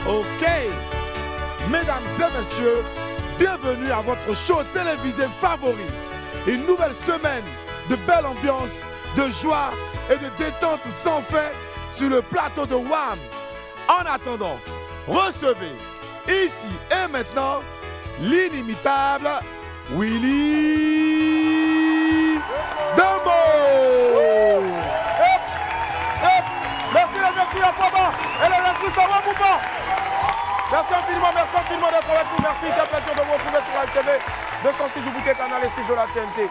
Ok. Mesdames et messieurs, bienvenue à votre show télévisé favori. Une nouvelle semaine de belle ambiance, de joie et de détente sans fin sur le plateau de WAM. En attendant, recevez ici et maintenant l'inimitable Willy Dembo. Merci à Papa. Elle est l'esprit, ça va ou pas? Merci infiniment d'être avec nous. Merci, quel plaisir de vous retrouver sur Live TV 206 du bouquet canal et 6 de la TNT.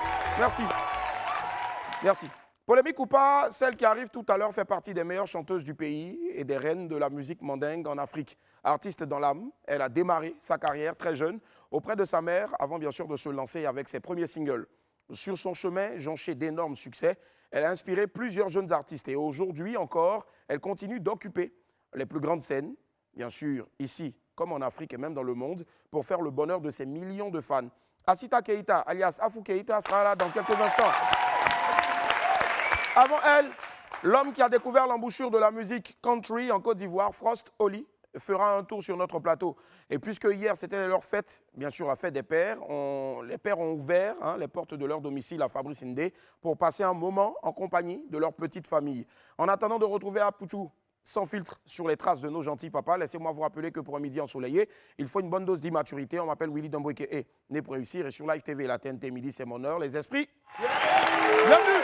Merci. Polémique ou pas, celle qui arrive tout à l'heure fait partie des meilleures chanteuses du pays et des reines de la musique mandingue en Afrique. Artiste dans l'âme, elle a démarré sa carrière très jeune auprès de sa mère avant bien sûr de se lancer avec ses premiers singles. Sur son chemin, jonché d'énormes succès, elle a inspiré plusieurs jeunes artistes et aujourd'hui encore, elle continue d'occuper les plus grandes scènes, bien sûr ici comme en Afrique et même dans le monde, pour faire le bonheur de ses millions de fans. Assita Keita, alias Afou Keita, sera là dans quelques instants. Avant elle, l'homme qui a découvert l'embouchure de la musique country en Côte d'Ivoire, Frost Oli, fera un tour sur notre plateau. Et puisque hier, c'était leur fête, bien sûr la fête des pères, les pères ont ouvert les portes de leur domicile à Fabrice Ndé pour passer un moment en compagnie de leur petite famille. En attendant de retrouver Apouchou sans filtre sur les traces de nos gentils papas, laissez-moi vous rappeler que pour un midi ensoleillé, il faut une bonne dose d'immaturité. On m'appelle Willy Dembo et né pour réussir. Et sur Live TV, la TNT midi, c'est mon heure. Les esprits, bienvenue!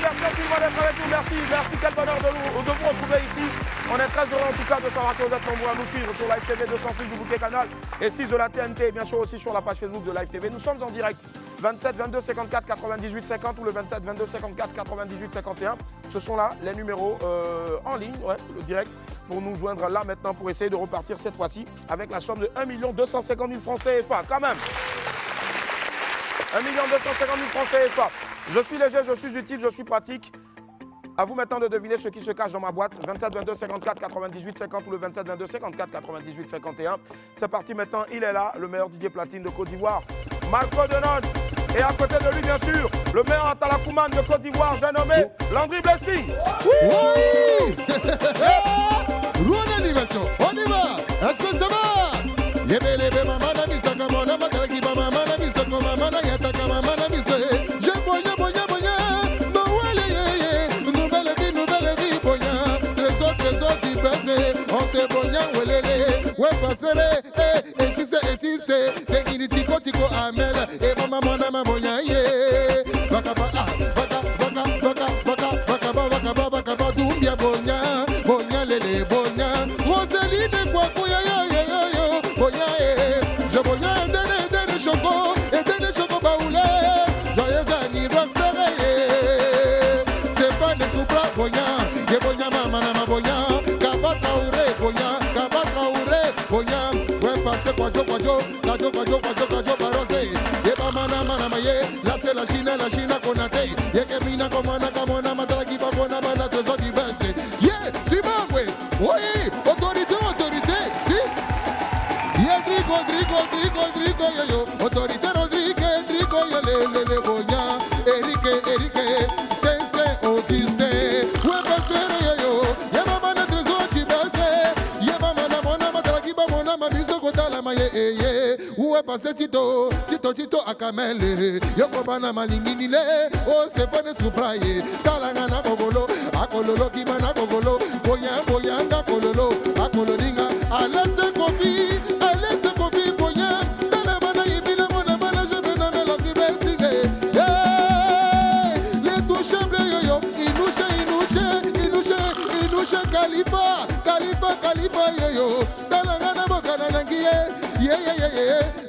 Merci infiniment d'être avec nous, merci, quel bonheur de vous retrouver ici. On est très heureux en tout cas de savoir que vous êtes nombreux à nous suivre sur Live TV 206 du bouquet canal et 6 de la TNT, bien sûr aussi sur la page Facebook de Live TV. Nous sommes en direct 27 22 54 98 50 ou le 27 22 54 98 51. Ce sont là les numéros en ligne, le direct, pour nous joindre là maintenant pour essayer de repartir cette fois-ci avec la somme de 1 250 000 francs CFA quand même. 1 250 000 francs CFA. Je suis léger, je suis utile, je suis pratique. À vous maintenant de deviner ce qui se cache dans ma boîte. 27 22 54 98 50 ou le 27 22 54 98 51. C'est parti maintenant, il est là, le meilleur DJ platine de Côte d'Ivoire, Marco Denon. Et à côté de lui, bien sûr, le meilleur Atalakouman de Côte d'Ivoire, j'ai nommé Landry Blessy. Oui. Animation, on y va. Est-ce que ça va? Yebelebe mama na bisa kama na makalaki mama na bisa kama mama yata kama mama bisa. Je boya no wale ye nouvelle vie boya. Trésor qui passe on te boya welele we passer et si c'est technique tico amel et mama mama boya ye baka dumbia boya lele boya Rosaline kwa kuya je voyais un des chocos baoulés. Joyeux anniversaire, c'est pas des soupra boya. Ye boya mama boya. Kabata boya. Ouais passe kwajo barose. Ye mana maye. Là c'est la Chine konate. Ye kemina komana kamona matalaki bakona bana tezo diverse. Yeah, Zimbabwe. Oui, autorité, si. Rodrigo, yo, autorité Rodrigo, yo, le boya, Eric, Sense, Auguste, ouais, passer, yo, yama na trésor, tu basse, yama na mona, matalaki, mona, ma biso, kota la maye, ouais, passer, Tito, akamele, yoko bana malingini, oh, Stéphane Soupraye, talangana, kogolo, akololo, kimana, kogolo, boya, nga, kololo, akoloninga, alase, kopi, boya, dana mana yibila mona mana je me nomme la vibresse. Les touches bleu yo, inouche, Khalifa yo, dana ngana bokana nangiye,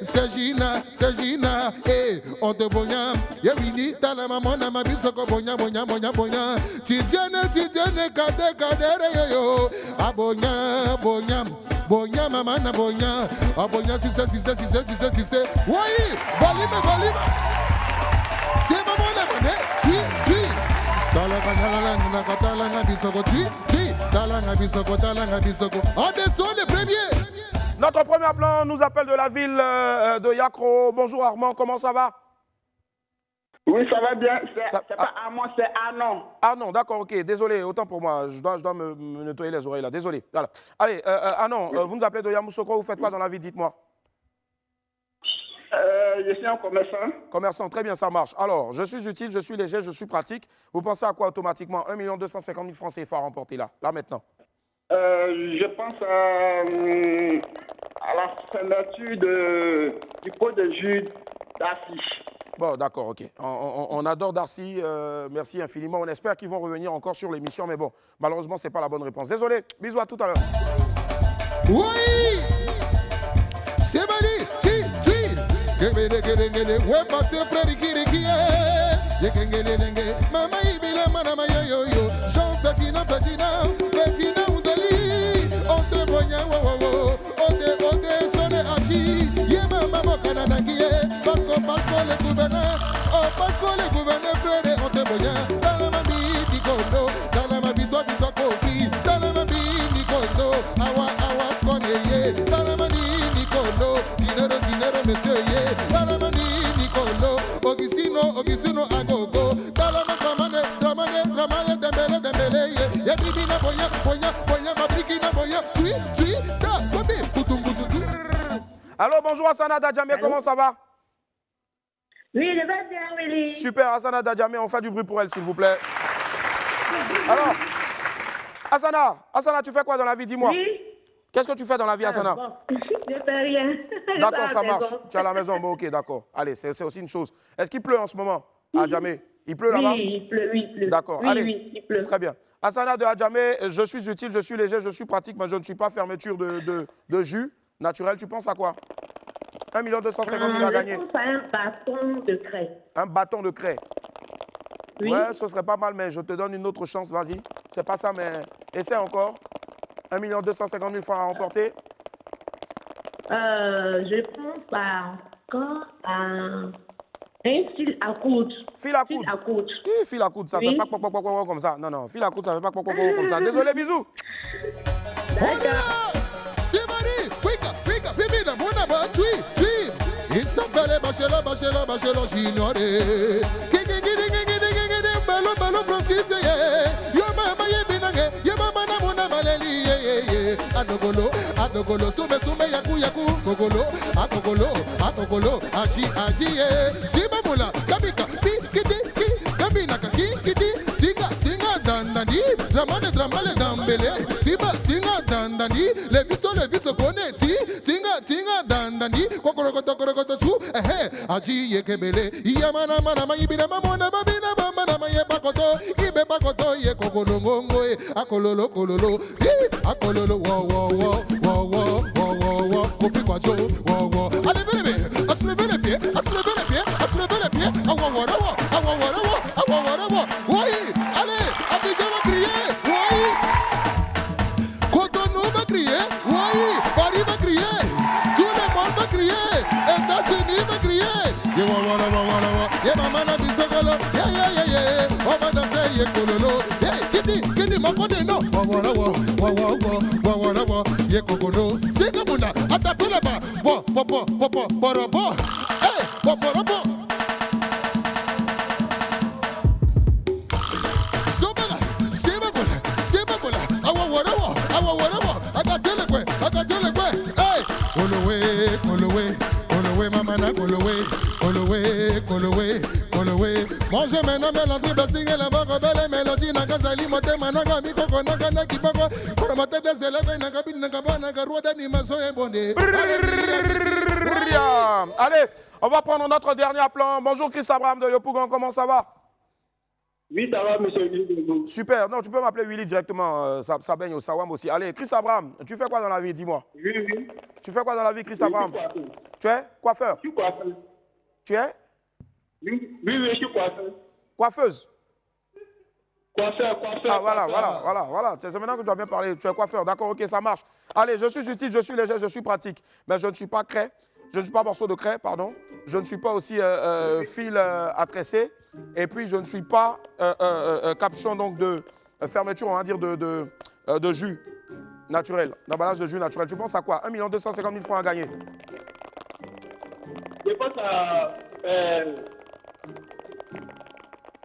Segina, on te boya, yewini, dana mamona mabisoko boya, tiziane, kadere yo, abonya, mama na bonya, abonya si c'est. Oui, balime. C'est maman la mané, ti. Talanga bisoko. On descend les premiers. Notre premier plan nous appelle de la ville de Yakro. Bonjour Armand, comment ça va? Oui, ça va bien. Ça- C'est pas Armand, c'est Arnon. Ah non, d'accord, ok, désolé, autant pour moi, je dois me nettoyer les oreilles là, désolé. Voilà. Allez, Arnon, vous nous appelez de Yamoussoukro, vous faites quoi dans la vie, dites-moi? Je suis un commerçant. Commerçant, très bien, ça marche. Alors, je suis utile, je suis léger, je suis pratique. Vous pensez à quoi automatiquement? 1 250 000 francs CFA à remporter là, maintenant. Je pense à la fermeture du pot de jus d'Assis. Bon, d'accord, ok. On adore Darcy, merci infiniment. On espère qu'ils vont revenir encore sur l'émission, mais bon, malheureusement, ce n'est pas la bonne réponse. Désolé, bisous à tout à l'heure. Oui, c'est Mali, ti, ti. Gengele, ouais, passez frère, qui est. Maman, il est là, madame, yo, yo. Jean Fetina, on te lit. On te voyait, on te sonne à qui. Yé, maman, Canada, qui est. Parce que les gouverneurs, parce que les gouverneurs, frère, on te voyait. Dans la mamie, Nicondo, dans la mamie, toi, coquille. Dans la mamie, Nicondo, awa, sconeye. Dans la mamie, Nicondo, dinero, monsieur, yé. Dans la mamie, Nicondo, Ogisino, agogo. Dans la mamie, dembele, yé. Yé, bibi, na boya, mabriki, na boya. Tui, da, kobi, kutum. Allô, bonjour Hassana Dadjamé, comment ça va? Oui, je vais bien, Willy. Super, Hassana Dadjamé, on fait du bruit pour elle, s'il vous plaît. Alors, Hassana, tu fais quoi dans la vie? Dis-moi. Oui. Qu'est-ce que tu fais dans la vie, Hassana? Bon, je ne fais rien. D'accord, ça marche. Tu es à la maison, bon, ok, d'accord. Allez, c'est aussi une chose. Est-ce qu'il pleut en ce moment à Djamé? Il pleut là-bas? Oui, il pleut. D'accord, Oui, allez. oui, il pleut. Très bien. Hassana de Adjamé, je suis utile, je suis léger, je suis pratique, mais je ne suis pas fermeture de jus naturel. Tu penses à quoi? 1 250 000 à gagner. Je pense à un bâton de craie. Un bâton de craie. Oui. Ouais, ce serait pas mal, mais je te donne une autre chance, vas-y. C'est pas ça, mais essaie encore. 1 250 000 francs à remporter. Je pense encore à un fil à coudre. Fil à coudre. Fil à coudre. Fil à coudre, ça Oui. fait pas comme ça. Non, fil à coudre, ça fait pas comme ça. Désolé, bisous. Voilà, c'est Marie, wika, bibi na mona ba, tui. Il s'appelle Bachelor Junior. Balo Francis, yo mama ye binange, yo mama na mona maleli, adogolo, sume yaku, akogolo, aji, simamula, kabika, kiti, kabina kiti, tinga dandani, dramale dambele, siba tinga dandani, le viso koneti, tinga dandani, kokorokoto tu, aji ye kebele, yamana mayibina mamona babina mama ye bakoto, ibe bakoto ye kokolongongo, akololo, akololo, wo, kopi kwa jo, wo, allez, venez, à se lever les pieds, oui, allez, Abidjan va crier, oui, Cotonou va crier, oui, Paris va crier, tout le monde va crier, États-Unis va crier, ye mama na bisokolo, on va danser ye kololo, kidi makode no, wa, ye kokolo, c'est comme on a attaqué là-bas, porobo, porobo. Agatele, hey, Kolowe, mama na Kolowe. Mange maintenant mélodie, basingue la voix, rebelle mélodie, nakazali mote mananga mikoko nakana kiboko. Pour monter des élèves, nakabine nakabana garou d'animation et bonnet. Allez, on va prendre notre dernier plan. Bonjour Chris Abraham de Yopougon, comment ça va? Oui, ça va, monsieur Willy. Super, non, tu peux m'appeler Willy directement, ça baigne au Sawam aussi. Allez, Chris Abraham, tu fais quoi dans la vie, dis-moi? Oui. Tu fais quoi dans la vie, Chris Abraham? Tu es coiffeur? Je suis coiffeur. Tu es? Oui, je suis coiffeur. Coiffeuse? Coiffeur. Ah, voilà. C'est maintenant que tu dois bien parler. Tu es coiffeur, d'accord, ok, ça marche. Allez, je suis utile, je suis léger, je suis pratique. Mais je ne suis pas craie, je ne suis pas morceau de craie, pardon. Je ne suis pas aussi fil à tresser. Et puis, je ne suis pas capuchon donc de fermeture, on va dire, de jus. Naturel. L'emballage de jus naturel. Tu penses à quoi? 1 250 000 francs à gagner. Je pense à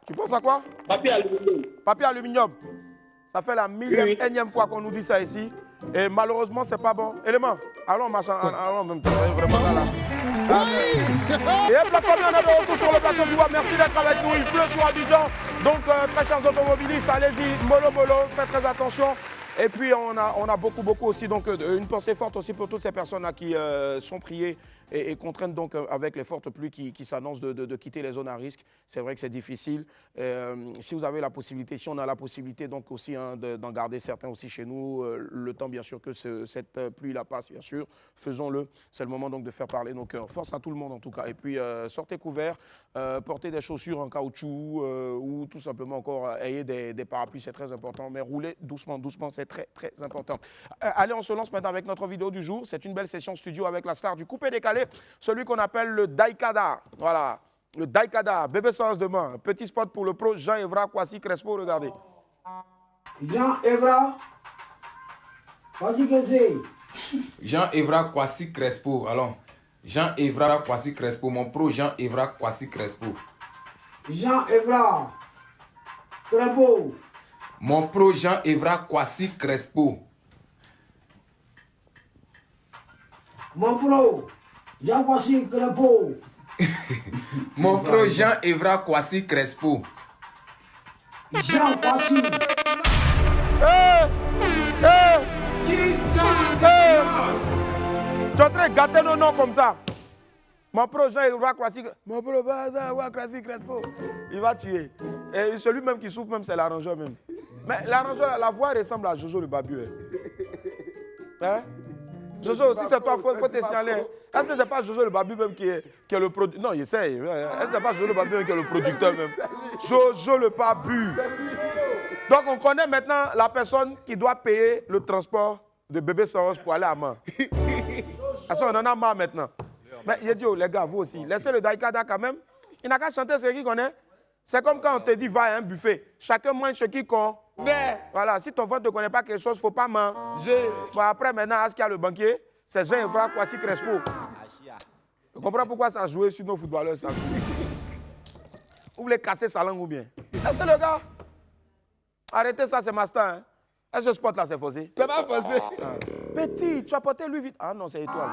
Tu penses à quoi? papier aluminium. Papier aluminium. Ça fait la énième fois qu'on nous dit ça ici. Et malheureusement, c'est pas bon. Élément. Allons, machin. Allons en même temps. Vraiment là. Et hop, la famille, on est de retour sur le plateau du bois. Merci d'être avec nous. Il pleut sur Abidjan. Donc, très chers automobilistes, allez-y, mollo, faites très attention. Et puis, on a beaucoup aussi, donc, une pensée forte aussi pour toutes ces personnes qui sont priées et contraintes donc avec les fortes pluies qui s'annoncent de quitter les zones à risque. C'est vrai que c'est difficile. Si vous avez la possibilité, si on a la possibilité donc aussi d'en garder certains aussi chez nous, le temps bien sûr que cette pluie-là passe, bien sûr, faisons-le. C'est le moment donc de faire parler nos cœurs. Force à tout le monde en tout cas. Et puis sortez couverts, portez des chaussures en caoutchouc ou tout simplement encore ayez des parapluies, c'est très important. Mais roulez doucement, c'est très important. Allez, on se lance maintenant avec notre vidéo du jour. C'est une belle session studio avec la star du coupé-décalé, celui qu'on appelle le Daikada. Voilà, le Daikada, bébé sans demain. Petit spot pour le pro Jean-Evra Kwasi Crespo, regardez. Jean-Evra Kwasi Crespo. Jean-Evra Kwasi Crespo. Alors, Jean-Evra Kwasi Crespo, mon pro Jean-Evra Kwasi Crespo. Jean-Evra Crespo. Mon pro Jean-Evra Kwasi Crespo. Mon pro Jean Kwasi Crespo. Mon pro Jean-Evra Kwasi Crespo. Jean Kwasi. Tu es en train de gâter nos noms comme ça. Mon pro Jean-Evra Kwasi Crespo. Mon pro Kwasi Crespo. Il va tuer. Et celui même qui souffre, même c'est l'arrangeur même. Mais l'arrangeur, la voix ressemble à Jojo le Babu. Hein? Jojo aussi, c'est toi, il faut te signaler. Est-ce que c'est pas Jojo le Babu même qui est le producteur? Non, il essaye. Est-ce que c'est pas Jojo le Babu même qui est le producteur même? Jojo le Babu. Donc on connaît maintenant la personne qui doit payer le transport de bébé Soros pour aller à Mans. Parce qu'on en a marre maintenant. Mais il dit, oh, les gars, vous aussi, laissez le Daikada quand même. Il n'a qu'à chanter ce qu'il connaît. C'est comme quand on te dit, va à un buffet. Chacun mange ce qu'il connaît. Voilà, si ton ventre ne connaît pas quelque chose, il ne faut pas manger. Bon, après, maintenant, à ce qu'il y a le banquier, c'est Jean-Evra Kwasi Crespo. Tu comprends pourquoi ça a joué sur nos footballeurs, ça? Vous voulez casser sa langue ou bien? Laissez le gars. Arrêtez ça, c'est master. Hein? Est-ce que ce spot-là, c'est faussé? C'est pas faussé. Petit, tu as porté Louis Vuitton. Ah non, c'est étoile.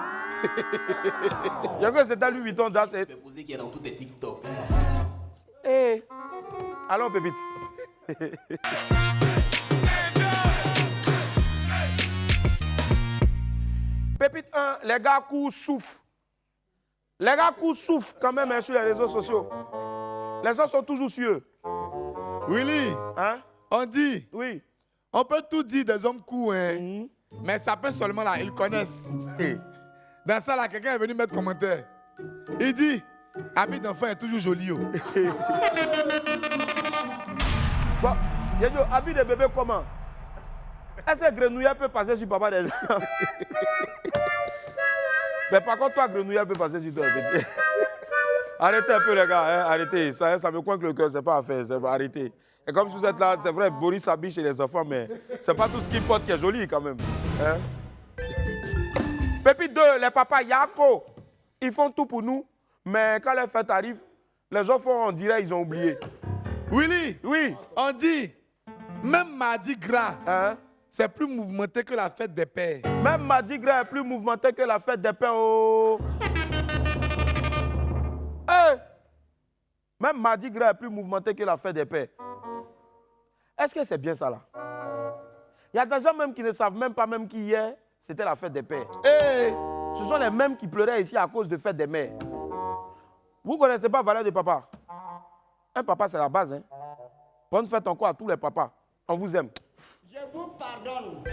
Il y a que c'était Louis Vuitton dans cette... Supposé qu'il y a dans tous tes TikTok. Hey. Allons, Pépite. Pépite 1, les gars courent souffrent. Les gars courent souffrent quand même hein, sur les réseaux sociaux. Les gens sont toujours sur eux. Willy, Hein? on dit, Oui. on peut tout dire des hommes courts, hein, mais ça peut seulement là, ils connaissent. Dans ça là, quelqu'un est venu mettre commentaire. Il dit, habit d'enfant est toujours joli. Oh. Bon, Yedio, habit de bébé comment? Est-ce que Grenouillard peut passer sur papa des gens? Mais par contre, toi, Grenouillard peut passer sur toi. Petit. Arrêtez un peu, les gars. Hein, arrêtez. Ça me coince le cœur. C'est pas à faire. Arrêtez. Et comme si vous êtes là, c'est vrai, Boris s'habille chez les enfants, mais c'est pas tout ce qu'il porte qui est joli quand même. Hein? Pépite 2, les papas Yako, ils font tout pour nous, mais quand les fêtes arrivent, les gens font, on dirait, ils ont oublié. Willy, Oui. on dit, même Mardi Gras, Hein? c'est plus mouvementé que la fête des pères. Même Mardi Gras est plus mouvementé que la fête des pères. Oh. Hey! Même Mardi Gras est plus mouvementé que la fête des pères. Est-ce que c'est bien ça là? Il y a des gens même qui ne savent même pas même qu'hier, c'était la fête des pères. Hey! Ce sont les mêmes qui pleuraient ici à cause de fête des mères. Vous ne connaissez pas valeur de papa? Un papa, c'est la base. Hein? Bonne fête encore à tous les papas. On vous aime. Je vous pardonne.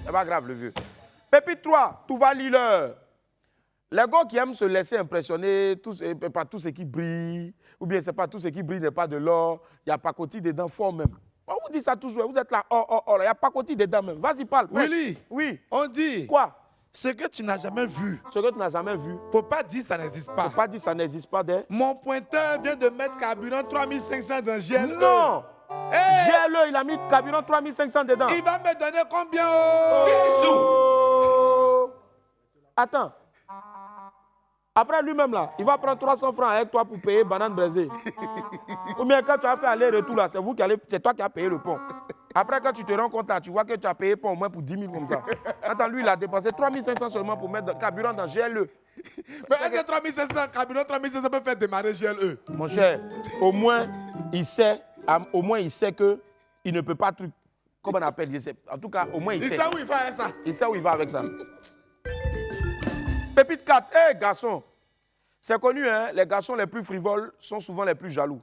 C'est pas grave, le vieux. Pépite 3, tout va lire. Les gars qui aiment se laisser impressionner par tout ce qui brille, ou bien c'est pas tout ce qui brille n'est pas de l'or, il y a pacotille dedans fort même. On vous dit ça toujours, vous êtes là, il y a pacotille dedans même. Vas-y, parle. Willy, Oui. on dit, Quoi? ce que tu n'as jamais vu, Ce que tu n'as jamais vu. faut pas dire ça n'existe pas. Faut pas dire ça n'existe pas. Mon pointeur vient de mettre carburant 3500 dans GLE. Non! Eh, GLE, il a mis carburant 3500 dedans. il va me donner combien? Oh? Oh. Attends. Après lui-même là, il va prendre 300 francs avec toi pour payer banane braisée. Ou bien quand tu as fait aller-retour là, c'est toi qui as payé le pont. Après quand tu te rends compte là, tu vois que tu as payé pont au moins pour 10 000 comme ça. Attends, lui il a dépensé 3500 seulement pour mettre le carburant dans GLE. Mais est-ce que 3500, carburant 3500 peut faire démarrer GLE? Mon cher, au moins il sait que il ne peut pas truc. Comment on appelle, je sais. En tout cas, au moins il sait. Il sait où il va avec ça. Il sait où il va avec ça. Pépite 4, hé garçon, c'est connu, hein, les garçons les plus frivoles sont souvent les plus jaloux.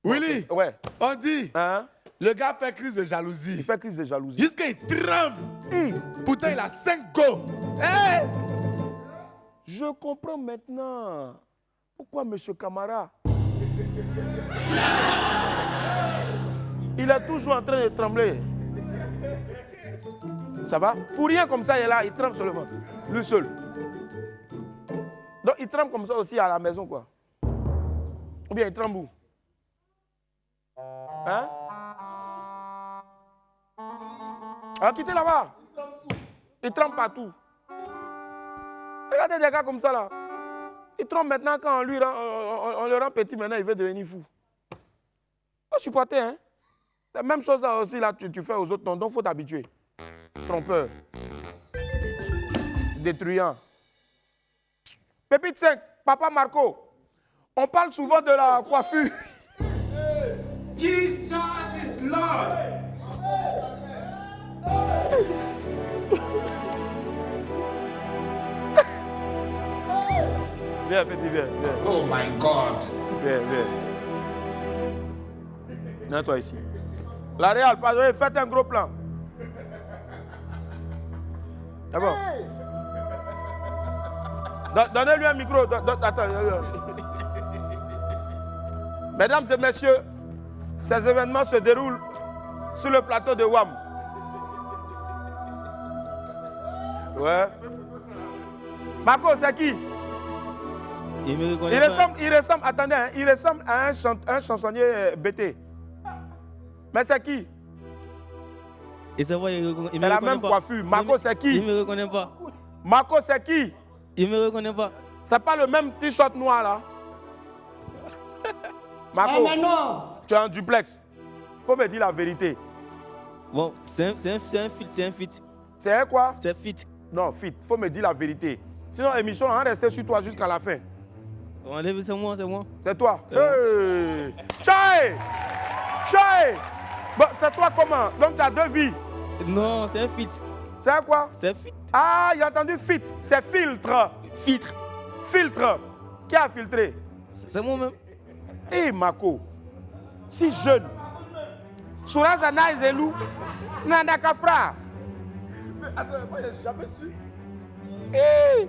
Willy, Ouais. on dit, Hein? le gars fait crise de jalousie. Il fait crise de jalousie. Jusqu'à il tremble. Pourtant, il a 5 go. Hey! Je comprends maintenant pourquoi M. Camara, il est toujours en train de trembler. Ça va? Pour rien comme ça, il est là, il tremble seulement. Lui seul. Donc il tremble comme ça aussi à la maison, quoi. Ou bien il tremble où? Hein? Alors quittez là-bas. Il tremble partout. Regardez des gars comme ça là. Il tremble maintenant quand on le rend petit, maintenant il veut devenir fou. Faut supporter, hein? C'est la même chose là aussi là, tu fais aux autres, non, donc il faut t'habituer. Trompeur. Détruisant. Pépite 5, Papa Marco. On parle souvent de la coiffure. Jesus is Lord. Viens, petit, viens. Oh my God. Viens. Viens-toi ici. La Real, pardon, faites un gros plan. D'abord. Donnez-lui un micro. Attends. Mesdames et messieurs, ces événements se déroulent sur le plateau de WAM. Ouais. Marco, c'est qui? Il ressemble, attendez, hein, il ressemble à un chansonnier BT. Mais c'est qui? C'est la même coiffure. Marco, c'est qui? Il me reconnaît pas. Marco, c'est qui? Il me reconnaît pas. C'est pas le même t-shirt noir là? Marco, mais non. tu es en duplex. Faut me dire la vérité. Bon, c'est un fit. C'est quoi? C'est fit. Non, fit. Faut me dire la vérité. Sinon, l'émission, on va rester sur toi jusqu'à la fin. C'est moi. C'est toi. Hey! Chai! Bon, c'est toi comment? Donc tu as 2 vies. Non, c'est un fit. C'est quoi? C'est fit. Ah, j'ai entendu fit. C'est filtre. Filtre. Qui a filtré? C'est moi-même. Hé, Marco, si jeune. Surazana et Zelou, Nanda Kafra. Mais attends, moi, j'ai jamais su. Hé!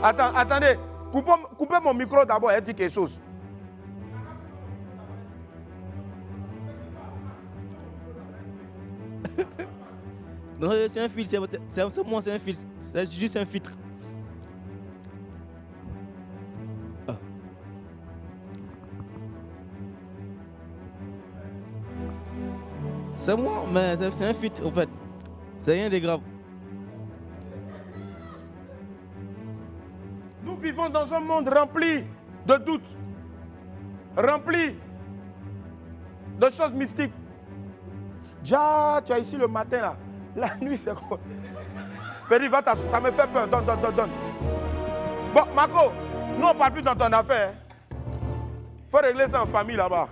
Attendez. Coupez mon micro d'abord et dis quelque chose. Non, c'est un filtre. C'est moi, c'est un filtre. C'est juste un filtre. Ah. C'est moi, mais c'est un filtre en fait. C'est rien de grave. Nous vivons dans un monde rempli de doutes, rempli de choses mystiques. Déjà, tu es ici le matin là. La nuit, c'est quoi? Péri, va t'asseoir. Ça me fait peur. Donne. Bon, Marco, nous, on ne parle plus dans ton affaire. Il faut régler ça en famille là-bas.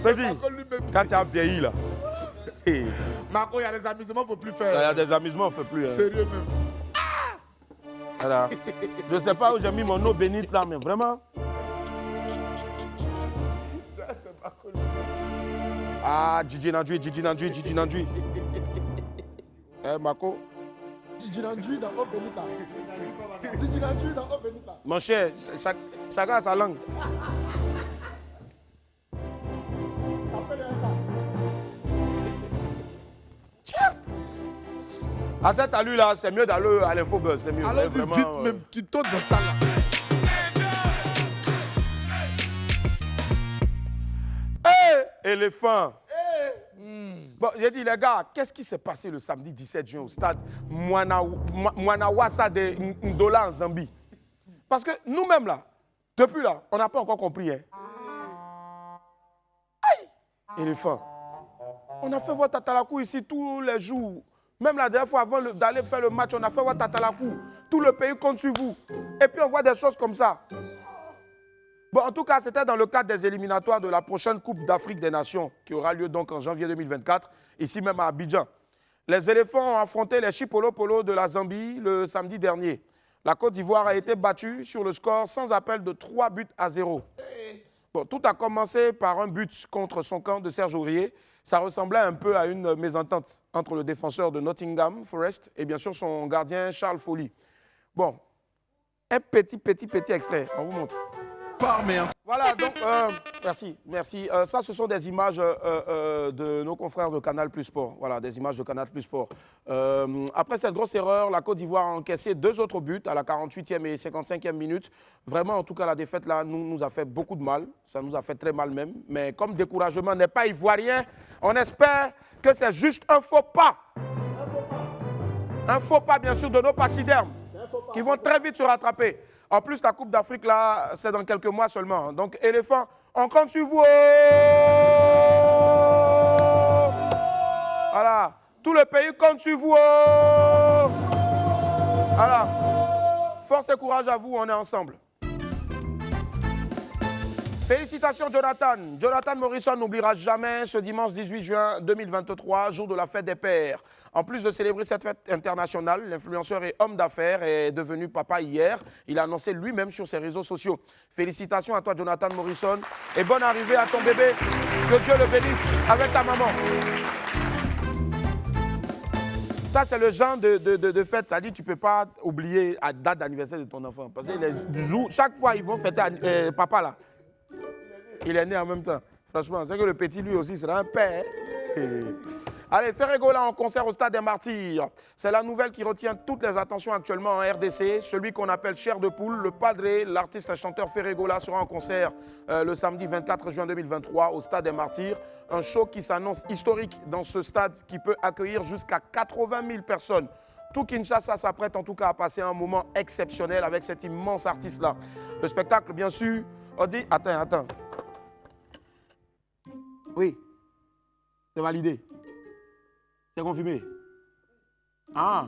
Péri, quand tu as vieilli là. Marco, il y a des amusements, il ne faut plus faire. Il y a des amusements, on ne fait plus. Hein. Sérieux même. Voilà. Je ne sais pas où j'ai mis mon eau bénite là, mais vraiment. Ah, Gigi Nandui. Eh, Marco. Gigi Nandui dans Eau Benita. Gigi Nandui dans Eau Benita. Mon cher, chacun a sa langue. Tiens. À cette allure-là, c'est mieux d'aller à l'Infobuzz. C'est mieux. Allons-y Vraiment, vite, même, qui tourne dans ça là. Éléphant. Bon, j'ai dit, les gars, qu'est-ce qui s'est passé le samedi 17 juin au stade Mwanawasa de Ndola en Zambie? Parce que nous-mêmes, là, depuis là, on n'a pas encore compris. Hein. Aïe! Éléphant. On a fait voir Tatalakou ici tous les jours. Même la dernière fois, avant d'aller faire le match, on a fait voir Tatalakou. Tout le pays compte sur vous. Et puis on voit des choses comme ça. Bon, en tout cas, c'était dans le cadre des éliminatoires de la prochaine Coupe d'Afrique des Nations, qui aura lieu donc en janvier 2024, ici même à Abidjan. Les éléphants ont affronté les Chipolo-Polo de la Zambie le samedi dernier. La Côte d'Ivoire a été battue sur le score sans appel de 3-0. Bon, tout a commencé par un but contre son camp de Serge Aurier. Ça ressemblait un peu à une mésentente entre le défenseur de Nottingham Forest et bien sûr son gardien Charles Folly. Bon, un petit extrait, on vous montre. Voilà, donc, merci. Ça, ce sont des images de nos confrères de Canal Plus Sport. Voilà, des images de Canal Plus Sport. Après cette grosse erreur, la Côte d'Ivoire a encaissé 2 autres buts à la 48e et 55e minute. Vraiment, en tout cas, la défaite là nous a fait beaucoup de mal. Ça nous a fait très mal même. Mais comme découragement n'est pas ivoirien, on espère que c'est juste un faux pas. Un faux pas, bien sûr, de nos pachydermes qui vont très vite se rattraper. En plus, la Coupe d'Afrique, là, c'est dans quelques mois seulement. Donc, éléphant, on compte sur vous. Voilà. Tout le pays compte sur vous. Voilà. Force et courage à vous, on est ensemble. Félicitations, Jonathan. Jonathan Morrison n'oubliera jamais ce dimanche 18 juin 2023, jour de la fête des pères. En plus de célébrer cette fête internationale, l'influenceur et homme d'affaires est devenu papa hier. Il a annoncé lui-même sur ses réseaux sociaux. Félicitations à toi, Jonathan Morrison. Et bonne arrivée à ton bébé. Que Dieu le bénisse avec ta maman. Ça, c'est le genre de fête. Ça dit, tu ne peux pas oublier la date d'anniversaire de ton enfant. Parce que les jours, chaque fois, ils vont fêter papa là. Il est né en même temps. Franchement, c'est que le petit, lui aussi, sera un père. Allez, Ferregola en concert au Stade des Martyrs. C'est la nouvelle qui retient toutes les attentions actuellement en RDC. Celui qu'on appelle Chair de Poule, le padré, l'artiste et chanteur Ferregola sera en concert le samedi 24 juin 2023 au Stade des Martyrs. Un show qui s'annonce historique dans ce stade qui peut accueillir jusqu'à 80 000 personnes. Tout Kinshasa s'apprête en tout cas à passer un moment exceptionnel avec cet immense artiste-là. Le spectacle, bien sûr, on dit... Attends. Oui, c'est validé. C'est confirmé. Ah.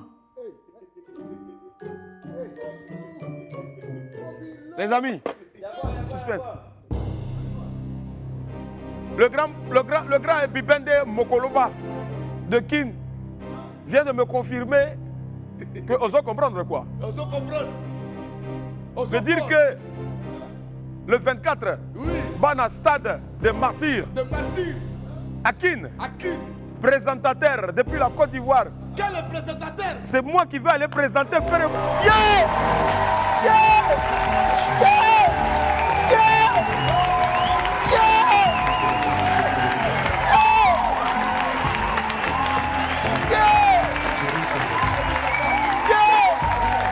Les amis, suspense. Le grand Bibende Mokoloba de Kin vient de me confirmer que osons comprendre quoi. Osons comprendre. Veut dire que le 24, oui, Bana Stade des Martyrs, à Kin, présentateur depuis la Côte d'Ivoire. Quel est le présentateur? C'est moi qui vais aller présenter Ferregola.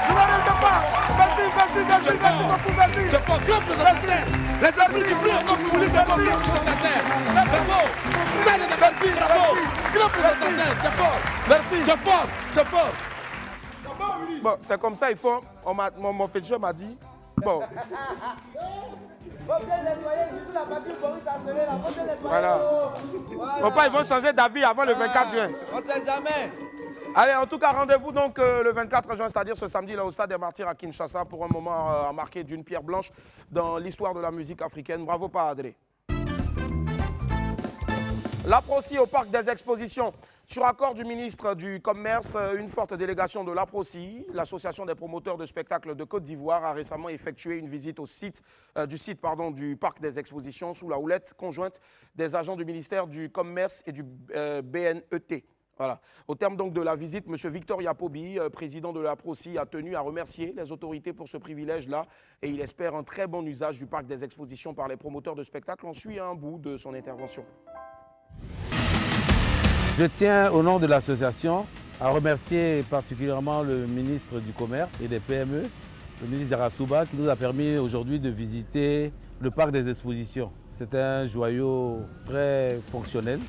Je n'arrête pas. Merci beaucoup, merci. C'est pas grand présentateur. Les amis du bleu, comme vous voulez, des bons présentateur. Bravo. Merci, bravo. Grand présentateur, c'est fort. Merci. C'est fort. Bon, c'est comme ça, il faut. Mon féticheur m'a dit. Bon. Voilà. Papa, ils vont changer d'avis avant le 24 juin. On ne sait jamais. Allez, en tout cas, rendez-vous donc le 24 juin, c'est-à-dire ce samedi là au Stade des Martyrs à Kinshasa pour un moment à marquer d'une pierre blanche dans l'histoire de la musique africaine. Bravo, Padré. L'APROCI au Parc des Expositions. Sur accord du ministre du Commerce, une forte délégation de l'APROCI, l'association des promoteurs de spectacles de Côte d'Ivoire, a récemment effectué une visite au site, du Parc des Expositions sous la houlette conjointe des agents du ministère du Commerce et du BNET. Voilà. Au terme donc de la visite, M. Victor Yapobi, président de l'APROCI, a tenu à remercier les autorités pour ce privilège-là et il espère un très bon usage du Parc des Expositions par les promoteurs de spectacles. On suit un bout de son intervention. Je tiens au nom de l'association à remercier particulièrement le ministre du Commerce et des PME, le ministre Yarasuba, qui nous a permis aujourd'hui de visiter le parc des expositions. C'est un joyau très fonctionnel.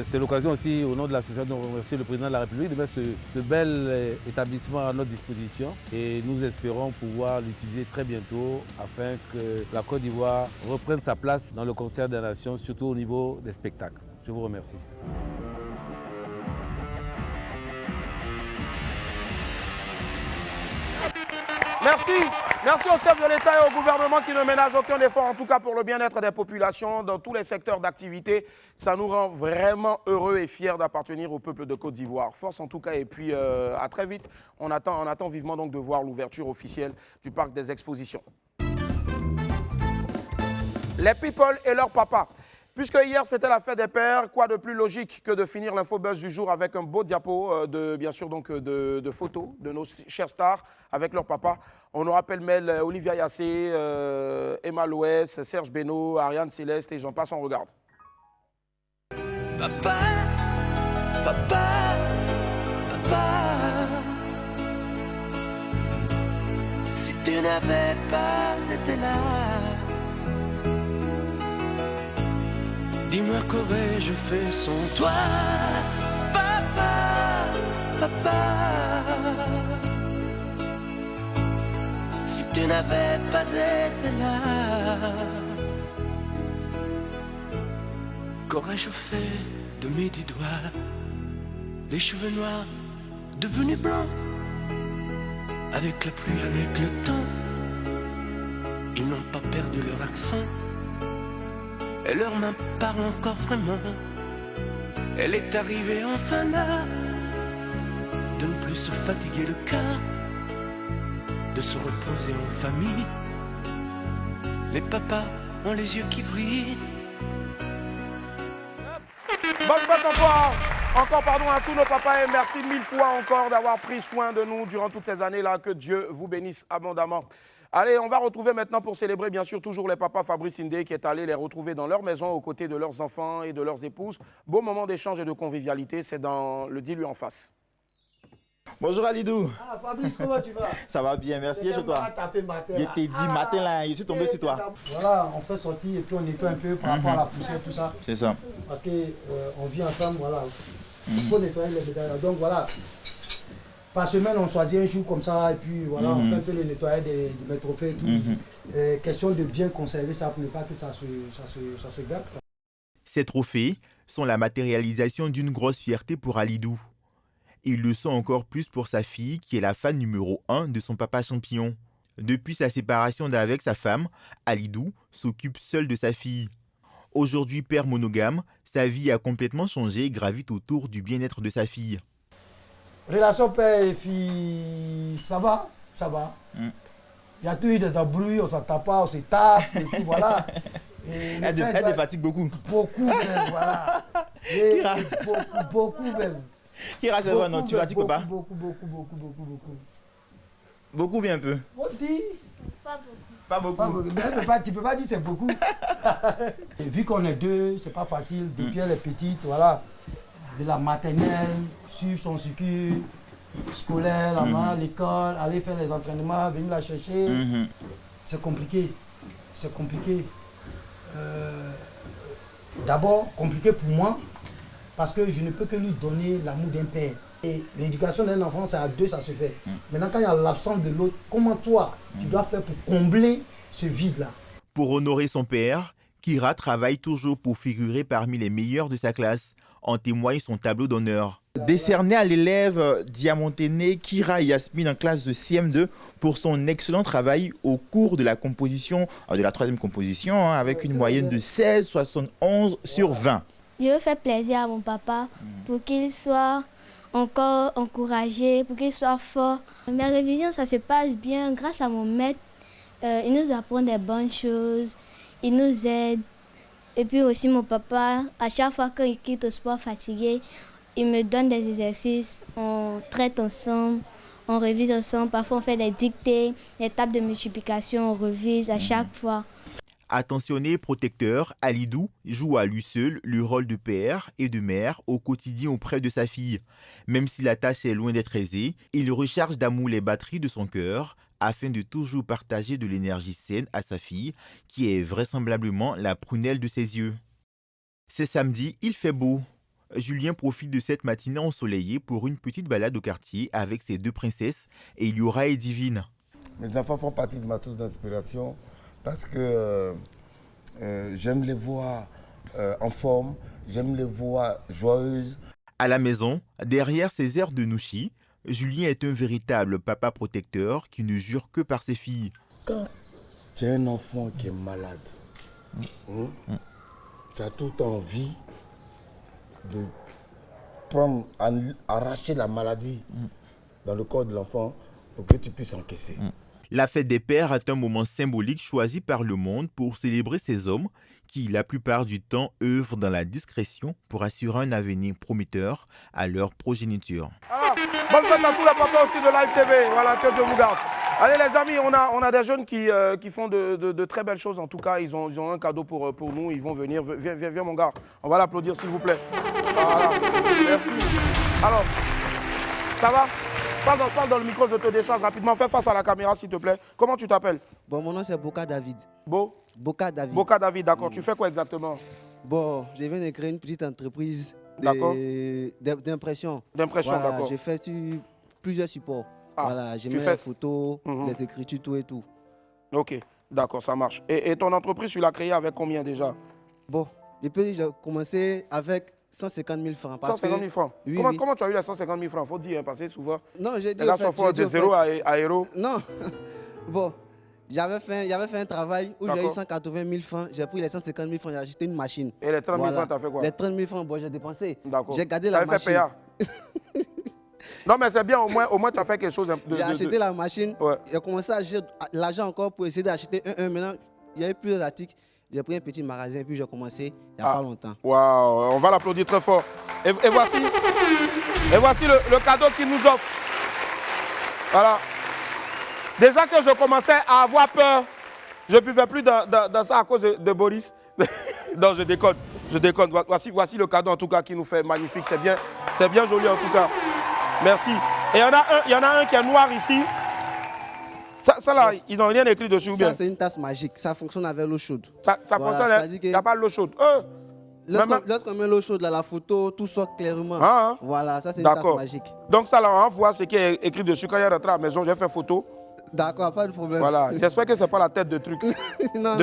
C'est l'occasion aussi, au nom de l'association, de remercier le président de la République de mettre ce bel établissement à notre disposition. Et nous espérons pouvoir l'utiliser très bientôt afin que la Côte d'Ivoire reprenne sa place dans le concert des nations, surtout au niveau des spectacles. Je vous remercie. Merci. Merci au chef de l'État et au gouvernement qui ne ménagent aucun effort, en tout cas pour le bien-être des populations dans tous les secteurs d'activité. Ça nous rend vraiment heureux et fiers d'appartenir au peuple de Côte d'Ivoire. Force en tout cas, et puis à très vite. On attend vivement donc de voir l'ouverture officielle du parc des expositions. Les people et leur papa. Puisque hier c'était la fête des pères, quoi de plus logique que de finir l'infobuzz du jour avec un beau diapo bien sûr donc de photos de nos chers stars avec leur papa. On nous rappelle Mel, Olivia Yassé, Emma Loès, Serge Beno, Ariane Céleste et j'en passe, on regarde. Papa, papa, papa, si tu n'avais pas été là, dis-moi qu'aurais-je fait sans toi, papa, papa. Si tu n'avais pas été là, qu'aurais-je fait de mes 10 doigts, des cheveux noirs devenus blancs, avec la pluie, avec le temps, ils n'ont pas perdu leur accent. Et leurs mains parlent encore vraiment. Elle est arrivée enfin là, de ne plus se fatiguer le cœur, de se reposer en famille. Les papas ont les yeux qui brillent. Bonne fête encore pardon à tous nos papas et merci mille fois encore d'avoir pris soin de nous durant toutes ces années-là. Que Dieu vous bénisse abondamment. Allez, on va retrouver maintenant pour célébrer bien sûr toujours les papas Fabrice Indé qui est allé les retrouver dans leur maison aux côtés de leurs enfants et de leurs épouses. Beau moment d'échange et de convivialité, c'est dans le Dis-lui en face. Bonjour Alidou. Ah Fabrice, comment tu vas? Ça va bien, merci. Et chez toi? Je t'ai dit matin là, je suis tombé sur toi. Voilà, on fait sortir et puis on nettoie un peu par rapport à la poussière, tout ça. C'est ça. Parce qu'on vit ensemble, voilà. Il faut nettoyer les médailles. Donc voilà, par semaine on choisit un jour comme ça et puis voilà, on fait un peu le nettoyage de mes trophées et tout. Question de bien conserver ça pour ne pas que ça se gâte. Ces trophées sont la matérialisation d'une grosse fierté pour Alidou. Il le sent encore plus pour sa fille, qui est la fan numéro 1 de son papa champion. Depuis sa séparation d'avec sa femme, Alidou s'occupe seul de sa fille. Aujourd'hui père monogame, sa vie a complètement changé et gravite autour du bien-être de sa fille. Relation père et fille, ça va, ça va. Il y a toujours eu des embrouilles, on s'entend pas, on se tape, et puis voilà. Elle te fatigue beaucoup. Beaucoup même, voilà. Beaucoup même. Kira, c'est vrai, non, tu vas, tu peux pas? Beaucoup. Beaucoup bien peu? On dit. Pas beaucoup. Tu peux pas dire c'est beaucoup. Vu qu'on est deux, c'est pas facile. Depuis elle est petite, voilà. De la maternelle, suivre son circuit scolaire, l'école, aller faire les entraînements, venir la chercher. C'est compliqué. C'est compliqué. D'abord, compliqué pour moi. Parce que je ne peux que lui donner l'amour d'un père. Et l'éducation d'un enfant, c'est à deux, ça se fait. Maintenant, quand il y a l'absence de l'autre, comment toi, tu dois faire pour combler ce vide-là? Pour honorer son père, Kira travaille toujours pour figurer parmi les meilleurs de sa classe. En témoigne son tableau d'honneur. Décerné à l'élève diamanténée Kira Yasmine en classe de CM2 pour son excellent travail au cours de la composition, de la troisième composition, avec une moyenne de 16,71 sur 20. Je veux faire plaisir à mon papa pour qu'il soit encore encouragé, pour qu'il soit fort. Mes révisions, ça se passe bien grâce à mon maître. Il nous apprend des bonnes choses, il nous aide. Et puis aussi mon papa, à chaque fois qu'il quitte au sport fatigué, il me donne des exercices, on traite ensemble, on révise ensemble. Parfois on fait des dictées, des tables de multiplication, on révise à chaque fois. Attentionné et protecteur, Alidou joue à lui seul le rôle de père et de mère au quotidien auprès de sa fille. Même si la tâche est loin d'être aisée, il recharge d'amour les batteries de son cœur afin de toujours partager de l'énergie saine à sa fille, qui est vraisemblablement la prunelle de ses yeux. C'est samedi, il fait beau. Julien profite de cette matinée ensoleillée pour une petite balade au quartier avec ses 2 princesses, Eliora et Divine. Mes enfants font partie de ma source d'inspiration parce que j'aime les voir en forme, j'aime les voir joyeuses. À la maison, derrière ses airs de Nouchi, Julien est un véritable papa protecteur qui ne jure que par ses filles. Quand tu as un enfant qui est malade, tu as tout envie de prendre, arracher la maladie dans le corps de l'enfant pour que tu puisses encaisser. La fête des pères est un moment symbolique choisi par le monde pour célébrer ces hommes qui, la plupart du temps, œuvrent dans la discrétion pour assurer un avenir prometteur à leur progéniture. Alors, bonne fête à tous les papas aussi de Live TV. Voilà, que Dieu vous garde. Allez les amis, on a des jeunes qui font de très belles choses. En tout cas, ils ont un cadeau pour nous. Ils vont venir. Viens mon gars. On va l'applaudir s'il vous plaît. Voilà. Merci. Alors, ça va? Parle dans le micro, je te décharge rapidement. Fais face à la caméra s'il te plaît. Comment tu t'appelles? Bon, mon nom c'est Boka David. Boka David. Boka David, d'accord. Tu fais quoi exactement? Bon, je viens de créer une petite entreprise d'impression. D'impression, voilà, d'accord. J'ai fait sur plusieurs supports. Ah, voilà, j'ai mis les photos, les écritures, tout et tout. Ok, d'accord, ça marche. Et ton entreprise, tu l'as créée avec combien déjà? Bon, depuis j'ai commencé avec 150 000 francs. 150 000 francs. Oui, comment tu as eu les 150 000 francs? Faut dire, hein, parce que souvent, non, j'ai dit les gars sont forts de 0 à héros. Non, bon, j'avais fait un travail où j'ai eu 180 000 francs. J'ai pris les 150 000 francs, j'ai acheté une machine. Et les 30 000 francs, tu as fait quoi? Les 30 000 francs, bon, j'ai dépensé. D'accord. J'ai gardé la machine. Non, mais c'est bien, au moins tu as fait quelque chose. J'ai acheté la machine, j'ai commencé à acheter l'argent encore pour essayer d'acheter un. Maintenant, il y avait plusieurs articles. J'ai pris un petit magasin, puis j'ai commencé il n'y a pas longtemps. Waouh, on va l'applaudir très fort. Et voici le cadeau qu'il nous offre. Voilà. Déjà que je commençais à avoir peur, je ne buvais plus dans ça à cause de Boris. Non, je déconne. Voici le cadeau en tout cas qui nous fait magnifique. C'est bien joli en tout cas. Merci. Et il y en a un qui est noir ici. Ça là, ils n'ont rien écrit dessus ou bien? Ça, c'est une tasse magique. Ça fonctionne avec l'eau chaude. Ça fonctionne, il n'y a pas l'eau chaude. Lorsqu'on met l'eau chaude, là, la photo, tout sort clairement. Voilà, ça, c'est une tasse magique. Donc ça, là, on voit ce qui est écrit dessus. Quand il est rentré à la maison, j'ai fait photo. D'accord, pas de problème. Voilà, j'espère que ce n'est pas la tête de truc. Non.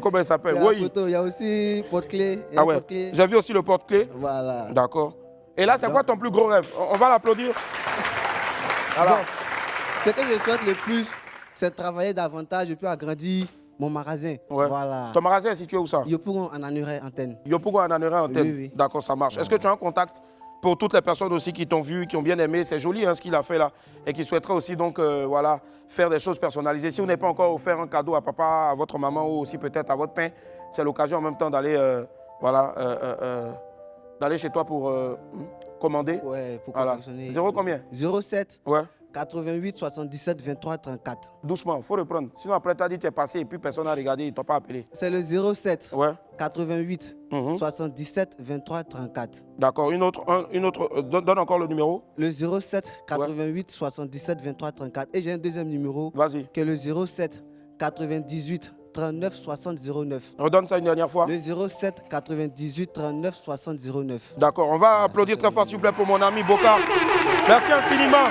Comment il s'appelle? Oui. Il y a aussi porte-clés. Ah ouais, j'ai vu aussi le porte-clés. Voilà. D'accord. Et là, c'est quoi ton plus gros rêve? On va l'applaudir. Voilà. Bon, ce que je souhaite le plus, c'est de travailler davantage et puis agrandir mon magasin. Ouais. Voilà. Ton magasin est situé où ça? Yopougon en Anuré Antenne. Yopougon en Anuré Antenne. Oui. D'accord, ça marche. Est-ce que tu as un contact pour toutes les personnes aussi qui t'ont vu, qui ont bien aimé? C'est joli hein, ce qu'il a fait là. Et qui souhaiteraient aussi donc voilà, faire des choses personnalisées. Si vous n'avez pas encore offert un cadeau à papa, à votre maman ou aussi peut-être à votre père, c'est l'occasion en même temps d'aller d'aller chez toi pour commander. Ouais, pour voilà. confectionner. 0 combien? 07 ouais. 88 77 23 34. Doucement, il faut reprendre. Sinon après tu as dit tu es passé et puis personne n'a regardé, ils ne t'ont pas appelé. C'est le 07 ouais. 88 77 23 34. D'accord, une autre, donne encore le numéro. Le 07 88 77 23 34. Et j'ai un deuxième numéro. Vas-y. Qui est le 07 98 39 60 09. Redonne ça une dernière fois. Le 07 98 39 60 09. D'accord, on va applaudir très fort s'il vous plaît pour mon ami Boka. Merci infiniment.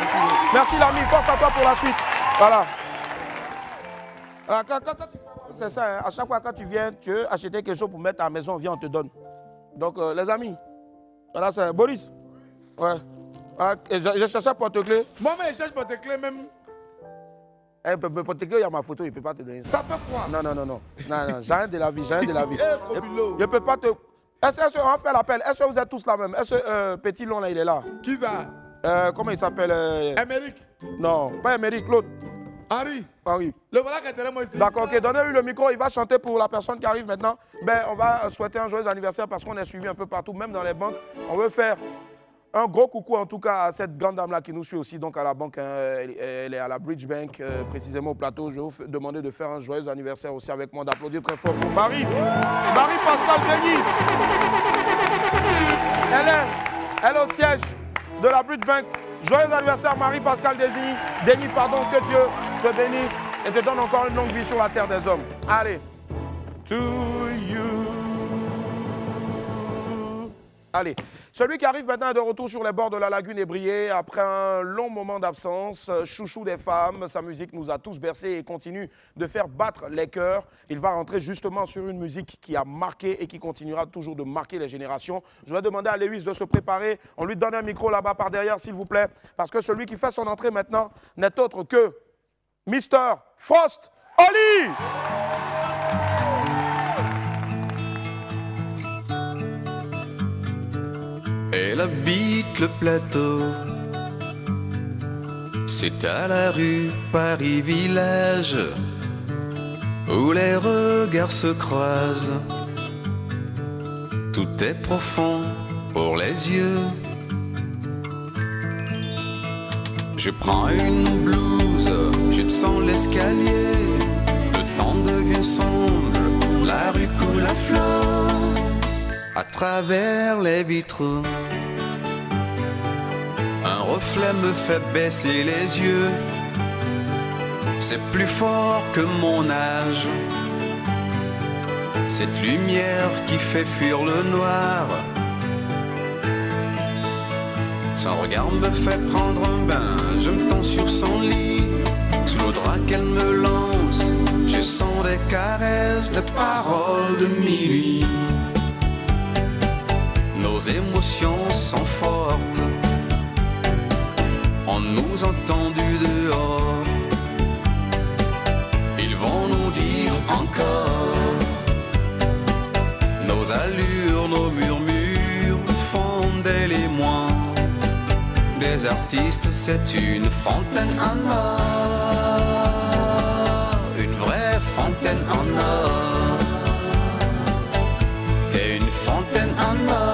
Merci l'ami, force à toi pour la suite. Voilà. Alors, c'est ça, hein, à chaque fois quand tu viens, tu veux acheter quelque chose pour mettre à la maison, viens, on te donne. Donc les amis, voilà c'est Boris. Ouais. Voilà, je cherchais porte-clés. Moi-même, je cherche porte-clés même. Porte-clés, il y a ma photo, il ne peut pas te donner ça. Ça fait quoi? Non, j'ai rien de la vie, Je ne peux pas te... Est-ce qu'on va faire l'appel? Est-ce que vous êtes tous là même? Est-ce que petit long là, il est là? Qui ça? Comment il s'appelle? Amérique. Non, pas Amérique, l'autre. Henri. Henri. Le voilà qui est tellement ici. D'accord, ok, donnez-lui le micro, il va chanter pour la personne qui arrive maintenant. Ben, on va souhaiter un joyeux anniversaire parce qu'on est suivi un peu partout, même dans les banques. On veut faire Un gros coucou en tout cas à cette grande dame-là qui nous suit aussi donc à la banque. Hein, elle est à la Bridge Bank, précisément au plateau. Je vais vous demander de faire un joyeux anniversaire aussi avec moi, d'applaudir très fort pour Marie. Marie-Pascale Denis. Elle est au siège de la Bridge Bank. Joyeux anniversaire Marie-Pascale Denis, pardon, que Dieu te bénisse et te donne encore une longue vie sur la terre des hommes. Allez. To you. Allez, celui qui arrive maintenant est de retour sur les bords de la lagune ébriée après un long moment d'absence, chouchou des femmes, sa musique nous a tous bercés et continue de faire battre les cœurs. Il va rentrer justement sur une musique qui a marqué et qui continuera toujours de marquer les générations. Je vais demander à Lewis de se préparer. On lui donne un micro là-bas par derrière, s'il vous plaît, parce que celui qui fait son entrée maintenant n'est autre que Mr. Frost Oli. Elle habite le plateau, c'est à la rue Paris-Village où les regards se croisent. Tout est profond pour les yeux. Je prends une blouse, je descends l'escalier. Le temps devient sombre, la rue coule à flot. À travers les vitraux, un reflet me fait baisser les yeux. C'est plus fort que mon âge, cette lumière qui fait fuir le noir. Son regard me fait prendre un bain, je me tends sur son lit. Sous le drap qu'elle me lance, je sens des caresses, des paroles de minuit. Nos émotions sont fortes, on nous entend du dehors. Ils vont nous dire encore. Nos allures, nos murmures font des l'émoi. Des artistes, c'est une fontaine en or, une vraie fontaine en or. T'es une fontaine en or.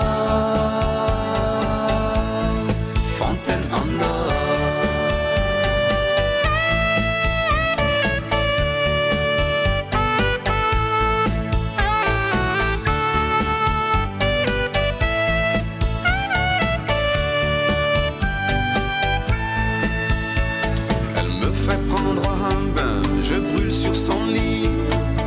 Sur son lit,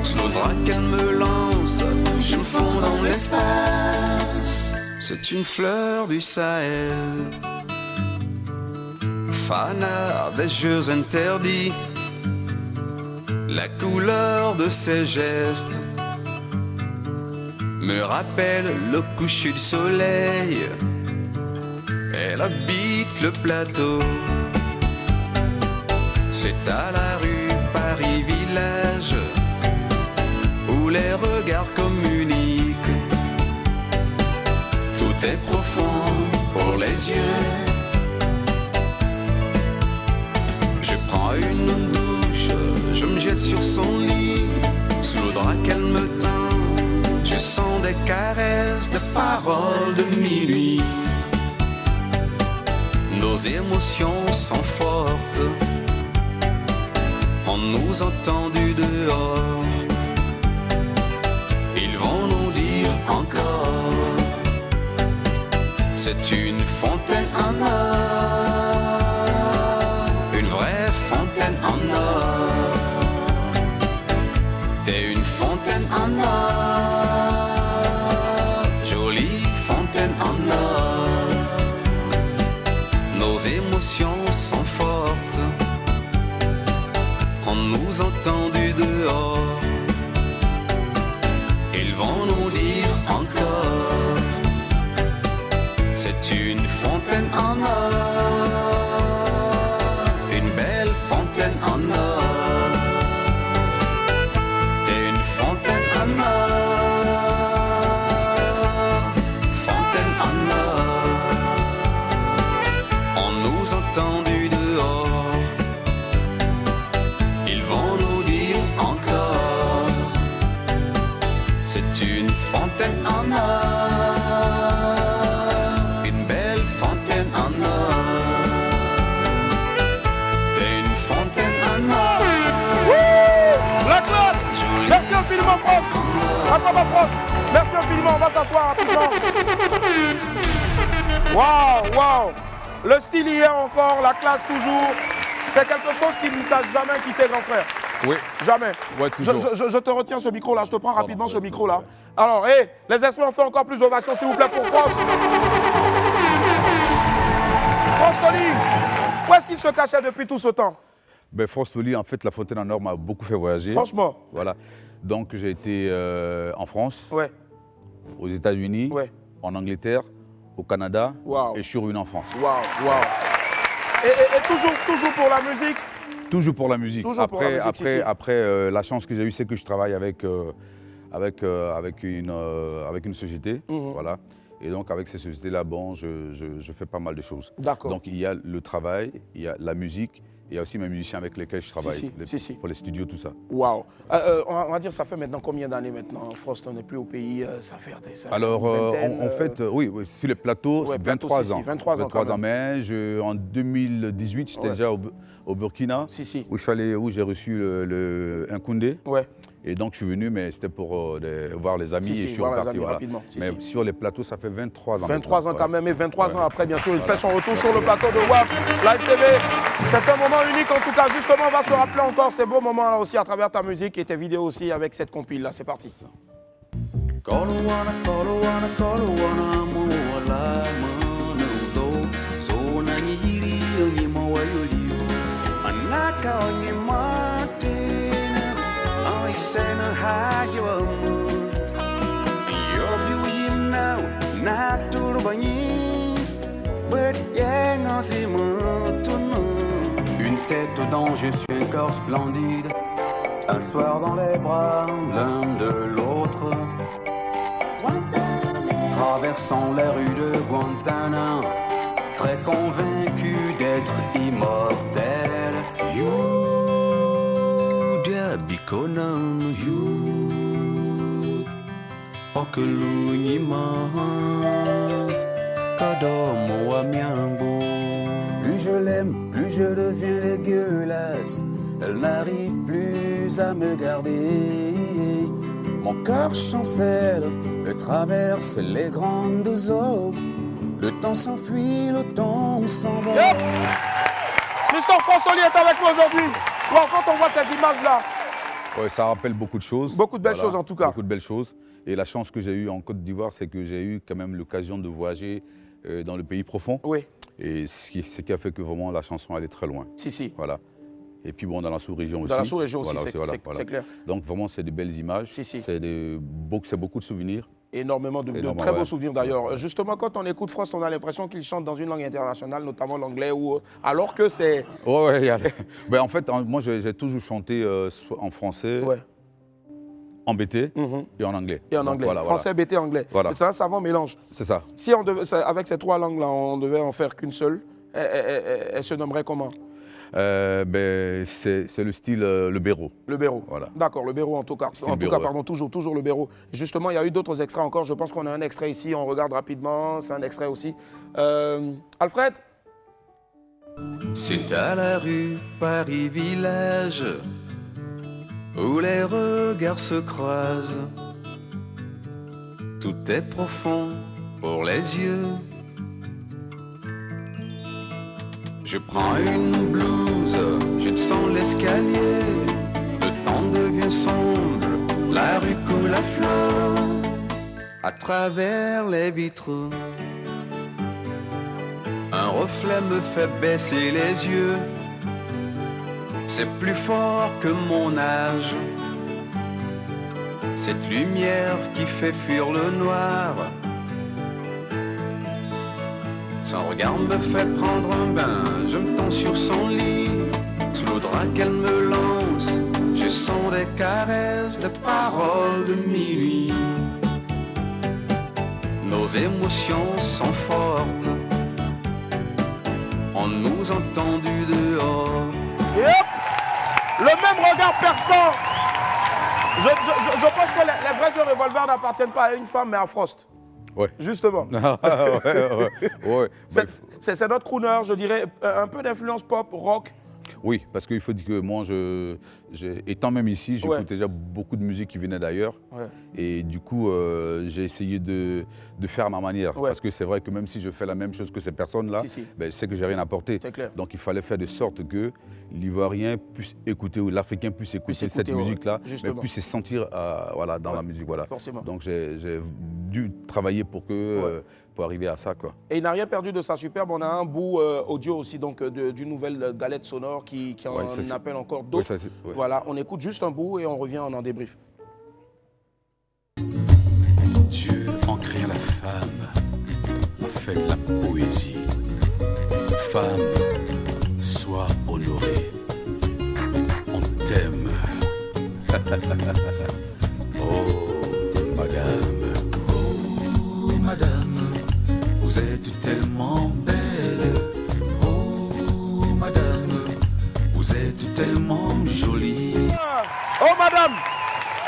sous le drap qu'elle me lance, je me fonds dans l'espace. C'est une fleur du Sahel, fanard des jeux interdits. La couleur de ses gestes me rappelle le coucher du soleil. Elle habite le plateau, c'est à la rue Paris-Village où les regards communiquent. Tout est profond pour les yeux. Je prends une douche, je me jette sur son lit. Sous le drap qu'elle me tend, je sens des caresses, des paroles de minuit. Nos émotions sont fortes, on nous entend du dehors. Ils vont nous dire encore. C'est une fontaine en or, une vraie fontaine en or. T'es une fontaine en or, jolie fontaine en or. Nos émotions sont fortes, on nous entend du dehors. Ils vont nous dire encore. C'est une fontaine en or, une belle fontaine en or. T'es une fontaine en or, fontaine en or. On nous entend du dehors. Ils vont nous dire encore. C'est une fontaine en or, une belle fontaine. Encore en France. Merci infiniment, on va s'asseoir rapidement. Waouh, waouh. Le style y est encore, la classe toujours. C'est quelque chose qui ne t'a jamais quitté, grand frère. Oui. Jamais. Ouais, toujours. Je te retiens ce micro-là, je te prends rapidement ce micro-là. Alors, hé, les esprits, on fait encore plus d'ovations, s'il vous plaît, pour France. France Toli, où est-ce qu'il se cachait depuis tout ce temps? Ben, France Toli, en fait, La Fontaine en Or m'a beaucoup fait voyager. Franchement. Voilà. Donc, j'ai été en France, ouais. Aux États-Unis, ouais. En Angleterre, au Canada, wow. Et je suis revenu en France. Waouh, waouh. Et toujours pour la musique? Toujours pour la musique. Toujours pour la musique, après la chance que j'ai eue, c'est que je travaille avec une société. Voilà. Et donc, avec ces sociétés-là, bon, je fais pas mal de choses. D'accord. Donc, il y a le travail, il y a la musique, il y a aussi mes musiciens avec lesquels je travaille, pour les studios, tout ça. Waouh. On va dire, ça fait maintenant combien d'années maintenant, Frost, on n'est plus au pays, ça fait Alors, en fait, oui, sur les plateaux, c'est 23 ans. 23 ans, mais en 2018, j'étais déjà au Burkina, où je suis allé, où j'ai reçu un Koundé. Ouais. Et donc, je suis venu, mais c'était pour voir les amis et je suis reparti. Voilà. Mais sur les plateaux, ça fait 23 ans. 23 ans quand même, et 23 ans après, bien sûr, il fait son retour sur le plateau de WAP, Live TV. C'est un moment unique, en tout cas. Justement, on va se rappeler encore ces beaux moments-là aussi à travers ta musique et tes vidéos aussi avec cette compile-là. C'est parti. Sena hayamu Yobu yim now Natur banyis But yang Une tête aux dents, je suis un corps splendide Un soir dans les bras l'un de l'autre Traversant les rues de Guantanamo Très convaincu d'être immortel Bikonan you Okelunima Kadomo Amiambo. Plus je l'aime, plus je deviens dégueulasse. Elle n'arrive plus à me garder. Mon cœur chancelle, je traverse les grandes eaux. Le temps s'enfuit, le temps s'en va. Yep. Mr. France Toli est avec nous aujourd'hui. Alors, quand on voit ces images-là, ouais, ça rappelle beaucoup de choses. Beaucoup de belles choses en tout cas. Beaucoup de belles choses. Et la chance que j'ai eue en Côte d'Ivoire, c'est que j'ai eu quand même l'occasion de voyager dans le pays profond. Oui. Et ce qui a fait que vraiment la chanson allait très loin. Si. Voilà. Et puis bon, dans la sous-région aussi. Dans la sous-région aussi, voilà, c'est clair. Donc vraiment, c'est de belles images. C'est beaucoup de souvenirs. Énormément de très beaux souvenirs d'ailleurs. Justement, quand on écoute Frost, on a l'impression qu'il chante dans une langue internationale, notamment l'anglais, alors que c'est... Ben, en fait, moi, j'ai toujours chanté en français, en BT et en anglais. Et en anglais. Français, BT, anglais. Voilà. C'est un savant mélange. C'est ça. Si on devait, avec ces trois langues-là, on devait en faire qu'une seule, elle se nommerait comment? C'est le style le béro. Le béro. Voilà. D'accord, le béro en tout cas. Toujours le béro. Justement, il y a eu d'autres extraits encore. Je pense qu'on a un extrait ici. On regarde rapidement. C'est un extrait aussi. Alfred? C'est à la rue Paris-Village où les regards se croisent. Tout est profond pour les yeux. Je prends une blouse, je descends l'escalier. Le temps devient sombre, la rue coule à flot. À travers les vitres, un reflet me fait baisser les yeux. C'est plus fort que mon âge. Cette lumière qui fait fuir le noir. Son regard me fait prendre un bain, je me tends sur son lit. Sous le drap qu'elle me lance, je sens des caresses, des paroles de minuit. Nos émotions sont fortes, on nous entend du dehors. Et hop, le même regard perçant. Je pense que les vrais jeux revolver n'appartiennent pas à une femme, mais à Frost. Ouais. Justement. ouais. C'est notre crooner, je dirais, un peu d'influence pop, rock. Oui, parce qu'il faut dire que moi, étant même ici, j'écoutais déjà beaucoup de musique qui venait d'ailleurs. Ouais. Et du coup, j'ai essayé de faire à ma manière. Parce que c'est vrai que même si je fais la même chose que ces personnes-là, ben, je sais que j'ai rien apporté. Donc il fallait faire de sorte que l'Ivoirien puisse écouter, ou l'Africain puisse écouter cette musique-là, mais puisse se sentir voilà, dans la musique. Voilà. Forcément. Donc j'ai dû travailler pour arriver à ça, quoi. Et il n'a rien perdu de sa superbe. On a un bout audio aussi donc d'une nouvelle galette sonore qui en appelle encore d'autres. Voilà, on écoute juste un bout et on revient, on en débrief. Dieu, en créant la femme, a fait la poésie. Femme, sois honorée. On t'aime. Oh, madame. Oh, madame. Vous êtes tellement belle. Oh, madame. Vous êtes tellement jolie. Oh, madame!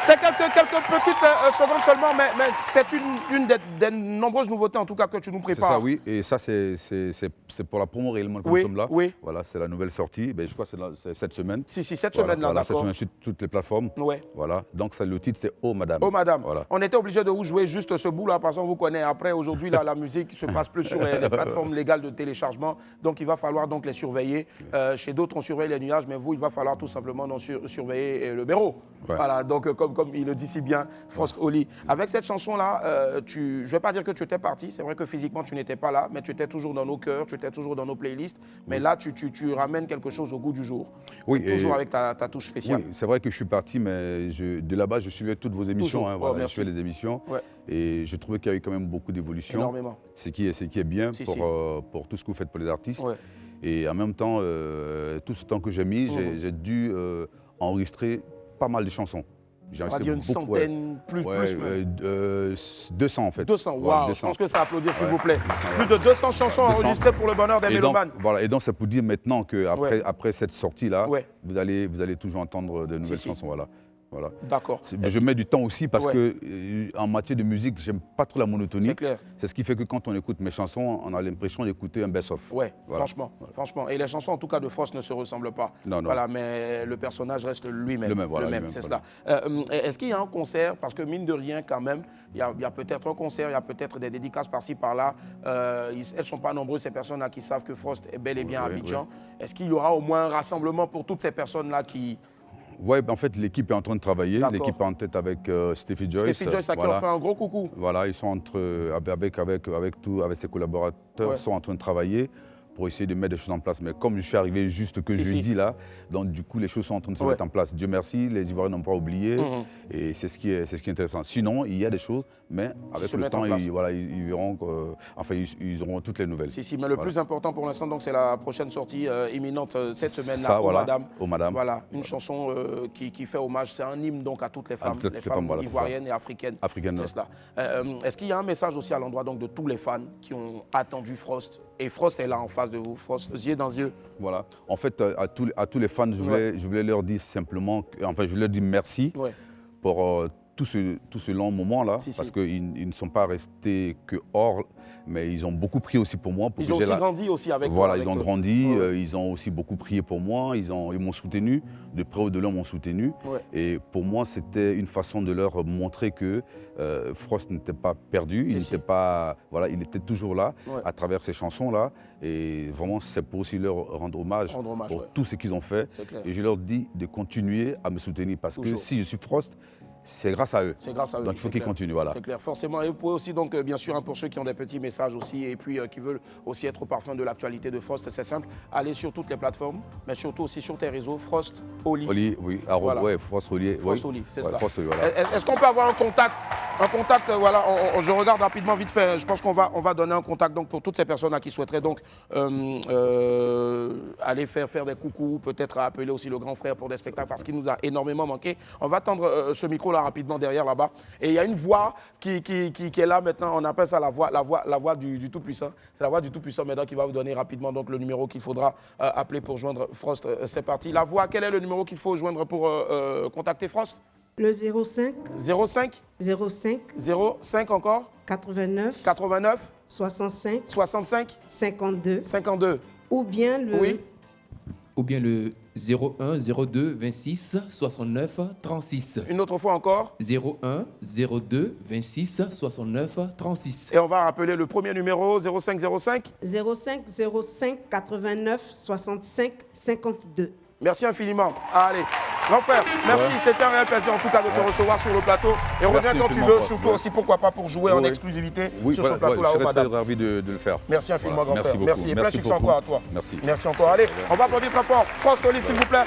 C'est quelques petites secondes seulement, mais c'est une des nombreuses nouveautés en tout cas que tu nous prépares. C'est ça, oui. Et ça, c'est pour la promo réellement que nous sommes là. Oui. Voilà, c'est la nouvelle sortie. Ben, je crois que c'est cette semaine. Si, cette semaine-là, voilà, d'accord. Cette semaine sur toutes les plateformes. Ouais. Voilà. Donc le titre, c'est Oh Madame. Oh Madame. Voilà. On était obligé de vous jouer juste ce bout-là parce qu'on vous connaît. Après, aujourd'hui, la musique ne se passe plus sur les plateformes légales de téléchargement. Donc il va falloir donc les surveiller. Chez d'autres, on surveille les nuages, mais vous, il va falloir tout simplement donc, surveiller le bureau. Ouais. Voilà. Donc comme il le dit si bien, Frost Oli. Avec cette chanson-là, je ne vais pas dire que tu étais parti. C'est vrai que physiquement, tu n'étais pas là, mais tu étais toujours dans nos cœurs, tu étais toujours dans nos playlists. Mais là, tu ramènes quelque chose au goût du jour. Oui. Toujours avec ta touche spéciale. Oui, c'est vrai que je suis parti, mais de là-bas, je suivais toutes vos émissions. Voilà, je suivais les émissions. Ouais. Et je trouvais qu'il y a eu quand même beaucoup d'évolution. Énormément. Ce qui est bien pour tout ce que vous faites pour les artistes. Ouais. Et en même temps, tout ce temps que j'ai mis, j'ai dû enregistrer pas mal de chansons. On va dire une centaine, plus même. 200 en fait. 200, waouh, je pense que ça applaudir s'il vous plaît. Plus de 200 chansons enregistrées pour le bonheur des mélomanes. Voilà, et donc c'est pour dire maintenant qu'après cette sortie-là, vous allez toujours entendre de nouvelles chansons. Voilà. D'accord. Je mets du temps aussi parce que en matière de musique, j'aime pas trop la monotonie. C'est clair. C'est ce qui fait que quand on écoute mes chansons, on a l'impression d'écouter un best-of. Ouais, voilà. Franchement. Et les chansons, en tout cas de Frost, ne se ressemblent pas. Non. Voilà, mais le personnage reste lui-même. Le même, c'est cela. Est-ce qu'il y a un concert? Parce que mine de rien, quand même, il y a peut-être un concert, il y a peut-être des dédicaces par-ci, par-là. Elles ne sont pas nombreuses, ces personnes-là qui savent que Frost est bel et bien à Abidjan. Est-ce qu'il y aura au moins un rassemblement pour toutes ces personnes-là qui... Oui, en fait, l'équipe est en train de travailler. L'équipe est en tête avec Steffi Joyce. Steffi Joyce, qui leur fait un gros coucou. Voilà, ils sont avec ses collaborateurs, sont en train de travailler pour essayer de mettre des choses en place. Mais comme je suis arrivé juste jeudi là, donc du coup les choses sont en train de se mettre en place. Dieu merci, les Ivoiriens n'ont pas oublié et c'est ce qui est intéressant. Sinon, il y a des choses, mais avec le temps, ils verront ils auront toutes les nouvelles. Mais le plus important pour l'instant, donc c'est la prochaine sortie imminente cette semaine-là, Oh Madame. Voilà, une chanson qui fait hommage, c'est un hymne donc à toutes les femmes, ivoiriennes et africaines. C'est cela. Est-ce qu'il y a un message aussi à l'endroit donc de tous les fans qui ont attendu Frost? Et Frost est là en face de vous, Frost, yeux dans yeux. Voilà. En fait, à tous les fans, je voulais leur dire simplement, je voulais leur dire merci pour tout ce long moment-là, parce qu'ils ne sont pas restés que hors, mais ils ont beaucoup prié aussi pour moi. Ils ont aussi grandi aussi avec moi. Voilà, ils ont grandi, ils ont aussi beaucoup prié pour moi, ils m'ont soutenu, de près ou de loin m'ont soutenu. Et pour moi, c'était une façon de leur montrer que Frost n'était pas perdu, il était toujours là à travers ces chansons-là. Et vraiment, c'est pour aussi leur rendre hommage pour tout ce qu'ils ont fait. Et je leur dis de continuer à me soutenir parce que si je suis Frost, c'est grâce à eux. Donc il faut qu'ils continuent. Voilà. C'est clair, forcément. Et vous pouvez aussi, donc, bien sûr, pour ceux qui ont des petits messages aussi et puis qui veulent aussi être au parfum de l'actualité de Frost, c'est simple. Allez sur toutes les plateformes, mais surtout aussi sur tes réseaux, Frost Oli. Oui, Frost Oli. Frost Oli, c'est ça. Voilà. Est-ce qu'on peut avoir un contact, voilà, je regarde rapidement, vite fait. Je pense qu'on va donner un contact donc, pour toutes ces personnes qui souhaiteraient donc aller faire des coucous, peut-être appeler aussi le grand frère pour des spectacles parce qu'il nous a énormément manqué. On va tendre ce micro là rapidement derrière là-bas. Et il y a une voix qui est là maintenant, on appelle ça la voix du Tout-Puissant. C'est la voix du Tout-Puissant maintenant qui va vous donner rapidement donc, le numéro qu'il faudra appeler pour joindre Frost. C'est parti. La voix, quel est le numéro qu'il faut joindre pour contacter Frost? Le 05. 05. 05. 05 encore. 89. 89. 65. 65. 52. 52. Ou bien le... Oui. ou bien le 01 02 26 69 36. Une autre fois encore. 01 02 26 69 36. Et on va rappeler le premier numéro, 0505 05 05 89 65 52. Merci infiniment. Allez, grand frère, merci. Ouais. C'était un réel plaisir en tout cas de te recevoir sur le plateau. Et Merci reviens quand tu infiniment, veux, Prof. surtout Ouais. aussi, pourquoi pas, pour jouer en Oui. exclusivité Oui, sur voilà, ce plateau ouais, là-haut, je serais madame. très ravi de le faire. Merci infiniment, Voilà. grand frère. Merci beaucoup. Merci et plein de succès beaucoup. encore à toi. Merci. Merci encore. Allez, on va applaudir très fort. France Colli, s'il vous plaît.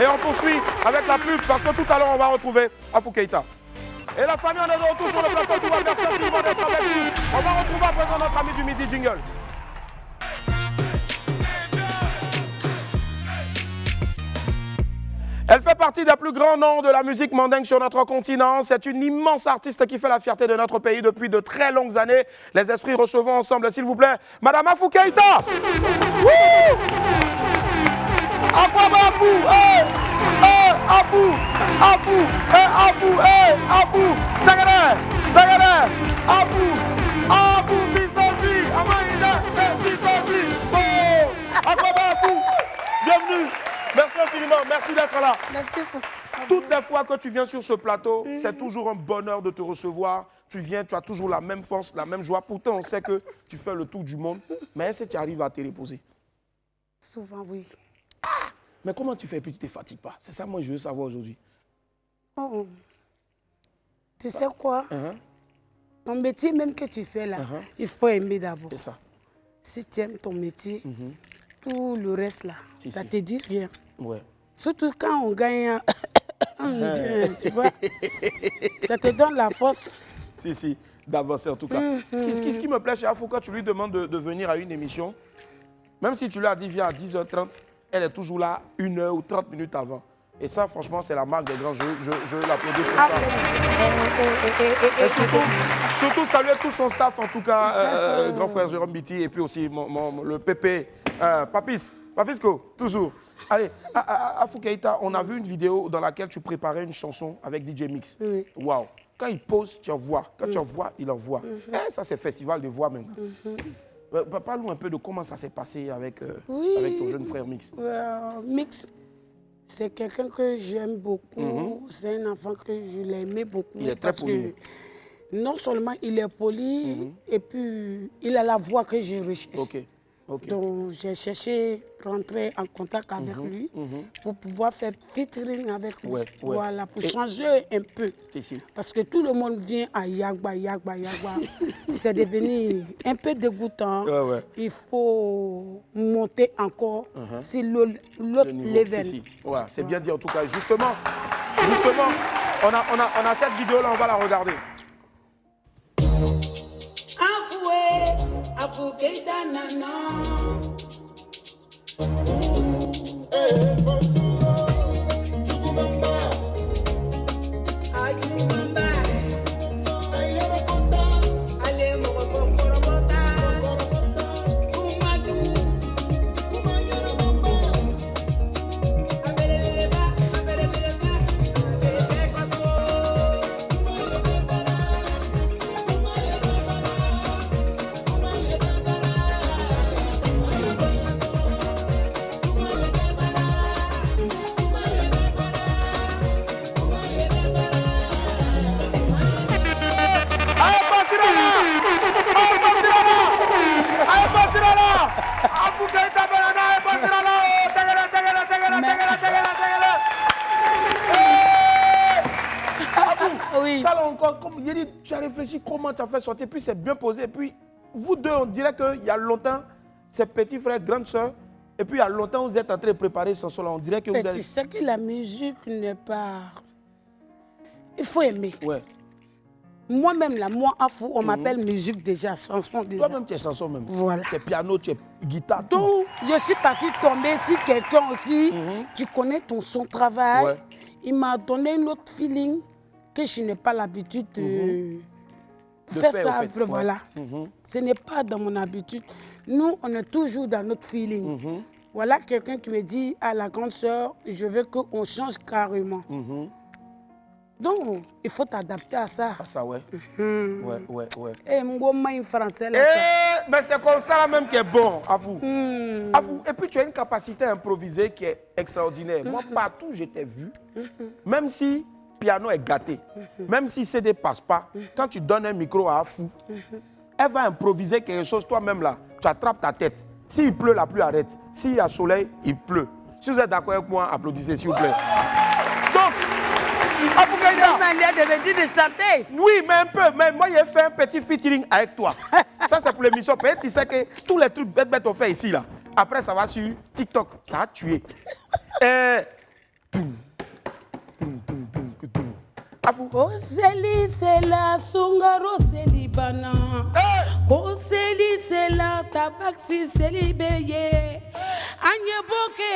Et on poursuit avec la pub parce que tout à l'heure, on va retrouver Afou Keïta. Et la famille, on est de retour sur le plateau. Tout va. Merci infiniment d'être avec nous. On va retrouver à présent notre ami du midi, Jingle. Elle fait partie des plus grands noms de la musique mandingue sur notre continent. C'est une immense artiste qui fait la fierté de notre pays depuis de très longues années. Les esprits recevons ensemble, s'il vous plaît, Madame Afou Keïta. À quoi va Afou? Afou, Afou, Afou, Afou, Tagada, Tagada, Afou, Afou, Bissosi, Amaïda, Bissosi. À quoi va Afou? Bienvenue. Merci infiniment, merci d'être là. Merci. Toutes les fois que tu viens sur ce plateau, c'est toujours un bonheur de te recevoir. Tu viens, tu as toujours la même force, la même joie. Pourtant, on sait que tu fais le tour du monde. Mais est-ce que tu arrives à te reposer? Souvent, oui. Mais comment tu fais et puis tu ne te fatigues pas? C'est ça, moi, je veux savoir aujourd'hui. Oh. Tu sais quoi? Ton métier même que tu fais là, il faut aimer d'abord. C'est ça. Si tu aimes ton métier, tout le reste là, ça te dit rien. Ouais. Surtout quand on gagne, tu vois, ça te donne la force. Si, d'avancer en tout cas. Ce qui me plaît chez Afou, quand tu lui demandes de venir à une émission, même si tu lui as dit viens à 10h30, elle est toujours là 1 heure ou 30 minutes avant. Et ça, franchement, c'est la marque des grands jeux. Je l'applaudis pour ça. Et surtout, saluer tout son staff, en tout cas, grand frère Jérôme Biti, et puis aussi le Pépé, Papisco, toujours. Allez, Afou Keïta, on a vu une vidéo dans laquelle tu préparais une chanson avec DJ Mix. Oui. Waouh. Quand il pose, tu envoies. Quand tu envoies, il envoie. Ça, c'est festival de voix maintenant. Parle-nous un peu de comment ça s'est passé avec ton jeune frère Mix. Mix, c'est quelqu'un que j'aime beaucoup. C'est un enfant que je l'aimais beaucoup. Il est très poli. Non seulement il est poli, et puis il a la voix que je recherche. Donc j'ai cherché rentrer en contact avec lui pour pouvoir faire featuring avec lui. Voilà, pour changer un peu. Parce que tout le monde vient à Yagba. C'est devenu un peu dégoûtant. Il faut monter encore sur l'autre level. Ouais, c'est bien dit en tout cas. Justement, on a cette vidéo là, on va la regarder. Afou Keïta nana. Ça là encore, comme il dit, tu as réfléchi comment tu as fait sortir, puis c'est bien posé. Et puis, vous deux, on dirait qu'il y a longtemps, ces petits frères, grandes sœurs, et puis il y a longtemps, vous êtes en train de préparer ce son là. On dirait que vous Tu avez... sais que la musique n'est pas... Il faut aimer. Ouais. Moi-même, là, moi, Afou, on m'appelle musique déjà, chanson déjà. Toi-même, tu es chanson même. Voilà. Tu es piano, tu es guitare. Donc, je suis partie tomber sur quelqu'un aussi qui connaît son travail. Il m'a donné un autre feeling que je n'ai pas l'habitude de faire ça. En fait. Voilà. Ce n'est pas dans mon habitude. Nous, on est toujours dans notre feeling. Voilà quelqu'un qui me dit à la grande sœur, je veux qu'on change carrément. Donc, il faut t'adapter à ça. Ah, ça, ouais. Ouais. Et mon main français là. Mais c'est comme ça là même qui est bon, à vous. À vous. Et puis tu as une capacité à improviser qui est extraordinaire. Moi, partout, je t'ai vu. Même si piano est gâté, même si CD passe pas, quand tu donnes un micro à Afou, elle va improviser quelque chose toi-même là. Tu attrapes ta tête. S'il pleut, la pluie arrête. S'il y a soleil, il pleut. Si vous êtes d'accord avec moi, applaudissez s'il vous plaît. Donc, Afou Keïta. de chanter. Oui, mais un peu. Mais moi, j'ai fait un petit featuring avec toi. Ça, c'est pour l'émission. Peut-être tu sais que tous les trucs bêtes on fait ici là. Après, ça va sur TikTok. Ça a tué. Afou. Koseli c'est la sungaro seli bana. Koseli c'est la tabaxi seli beye. Anye boke,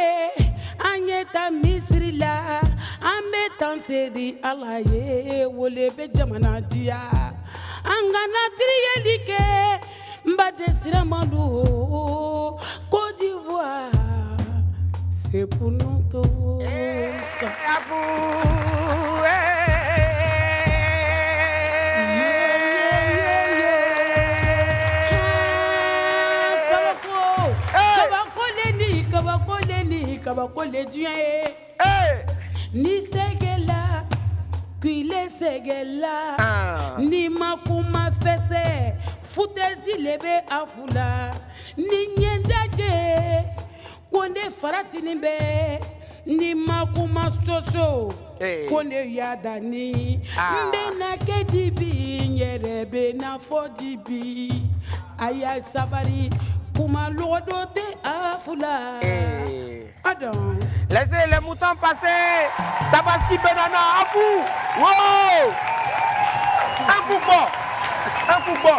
anye ta misri la. Ambe tansedi alaye wole be jamana dia. Angana triyelike mbade siramandu. Côte d'Ivoire, c'est pour nous tous. Kabakole Dieu ni segela kuile segela ni makuma fese futezi lebe afula ni nyendaje konde farati nimbe ni makuma soso konde yadani mbena kedibi nyerebe na fodibi aya sabari kuma lodote afula. Laissez les moutons passer. Tabaski Benana, à vous. Wow. Un coup bon.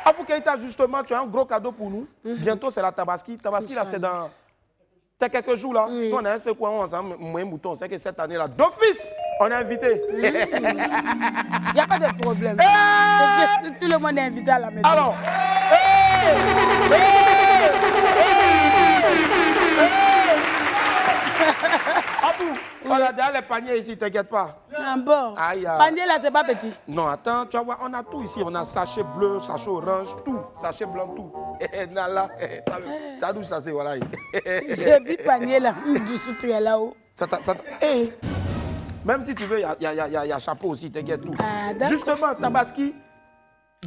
Afou Keïta, justement, tu as un gros cadeau pour nous. Bientôt, c'est la Tabaski. Tabaski, là, c'est dans... C'est quelques jours, là. Nous, on a un seul coin ensemble, moi et Mouton. C'est que cette année-là, d'office, on est invité. Il n'y a pas de problème. Tout le monde est invité à la maison. Alors, on a déjà les paniers ici, t'inquiète pas. Ah bon. Panier là, c'est pas petit. Non, attends, tu vas voir, on a tout ici. On a sachet bleu, sachet orange, tout. Sachet blanc, tout. Nala, t'as d'où ça c'est, voilà. J'ai vu panier là, du soutien là-haut. Même si tu veux, il y a chapeau aussi, t'inquiète tout. Justement, Tabaski,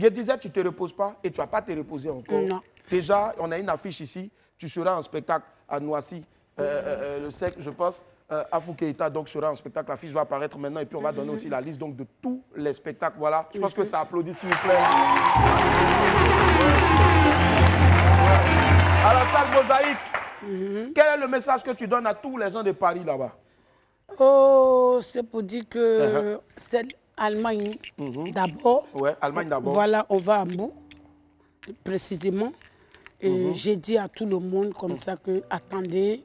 je disais, tu ne te reposes pas et tu ne vas pas te reposer encore. Non. Déjà, on a une affiche ici. Tu seras en spectacle à Noisy, le 5, je pense. Afou Keïta donc sera en spectacle. L'affiche va apparaître maintenant et puis on va donner aussi la liste donc, de tous les spectacles. Voilà. Je pense que ça applaudit, s'il vous plaît. À la salle Mosaïque, quel est le message que tu donnes à tous les gens de Paris là-bas? Oh, c'est pour dire que c'est l'Allemagne d'abord. Ouais, Allemagne d'abord. Voilà, on va à bout, précisément. Et j'ai dit à tout le monde comme ça que attendez.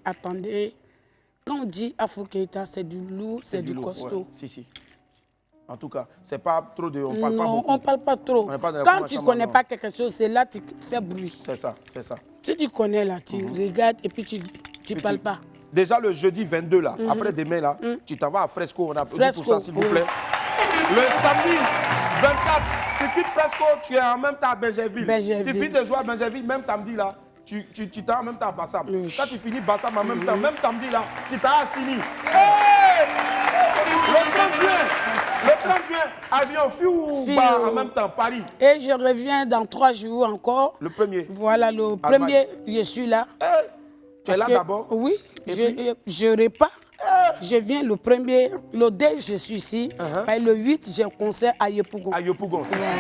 Quand on dit Afou Keïta, c'est du lourd, c'est du costaud. Ouais. Si. En tout cas, c'est pas trop de... On parle pas beaucoup. Non, on parle pas trop. Quand tu ne connais pas quelque chose, c'est là que tu fais bruit. C'est ça. Si tu connais là, tu regardes et puis tu ne parles pas. Déjà le jeudi 22 là, après demain là, tu t'en vas à Fresco, on applaudit pour ça s'il vous plaît. Le samedi 24, tu quittes Fresco, tu es en même temps à Benjerville. Tu finis de jouer à Benjerville, même samedi là, tu t'es en même temps à Bassam. Quand tu finis Bassam en même temps, même samedi là, tu t'as à Sini. Le 30 juin, avion Fiou en même temps, Paris. Et je reviens dans 3 jours encore. Le 1er. Voilà, le 1er, je suis là. Tu es là d'abord? Oui, je repars. Je viens le 1er, le 2, je suis ici. Le 8, j'ai un concert à Yopougon. À Yopougon, c'est ça.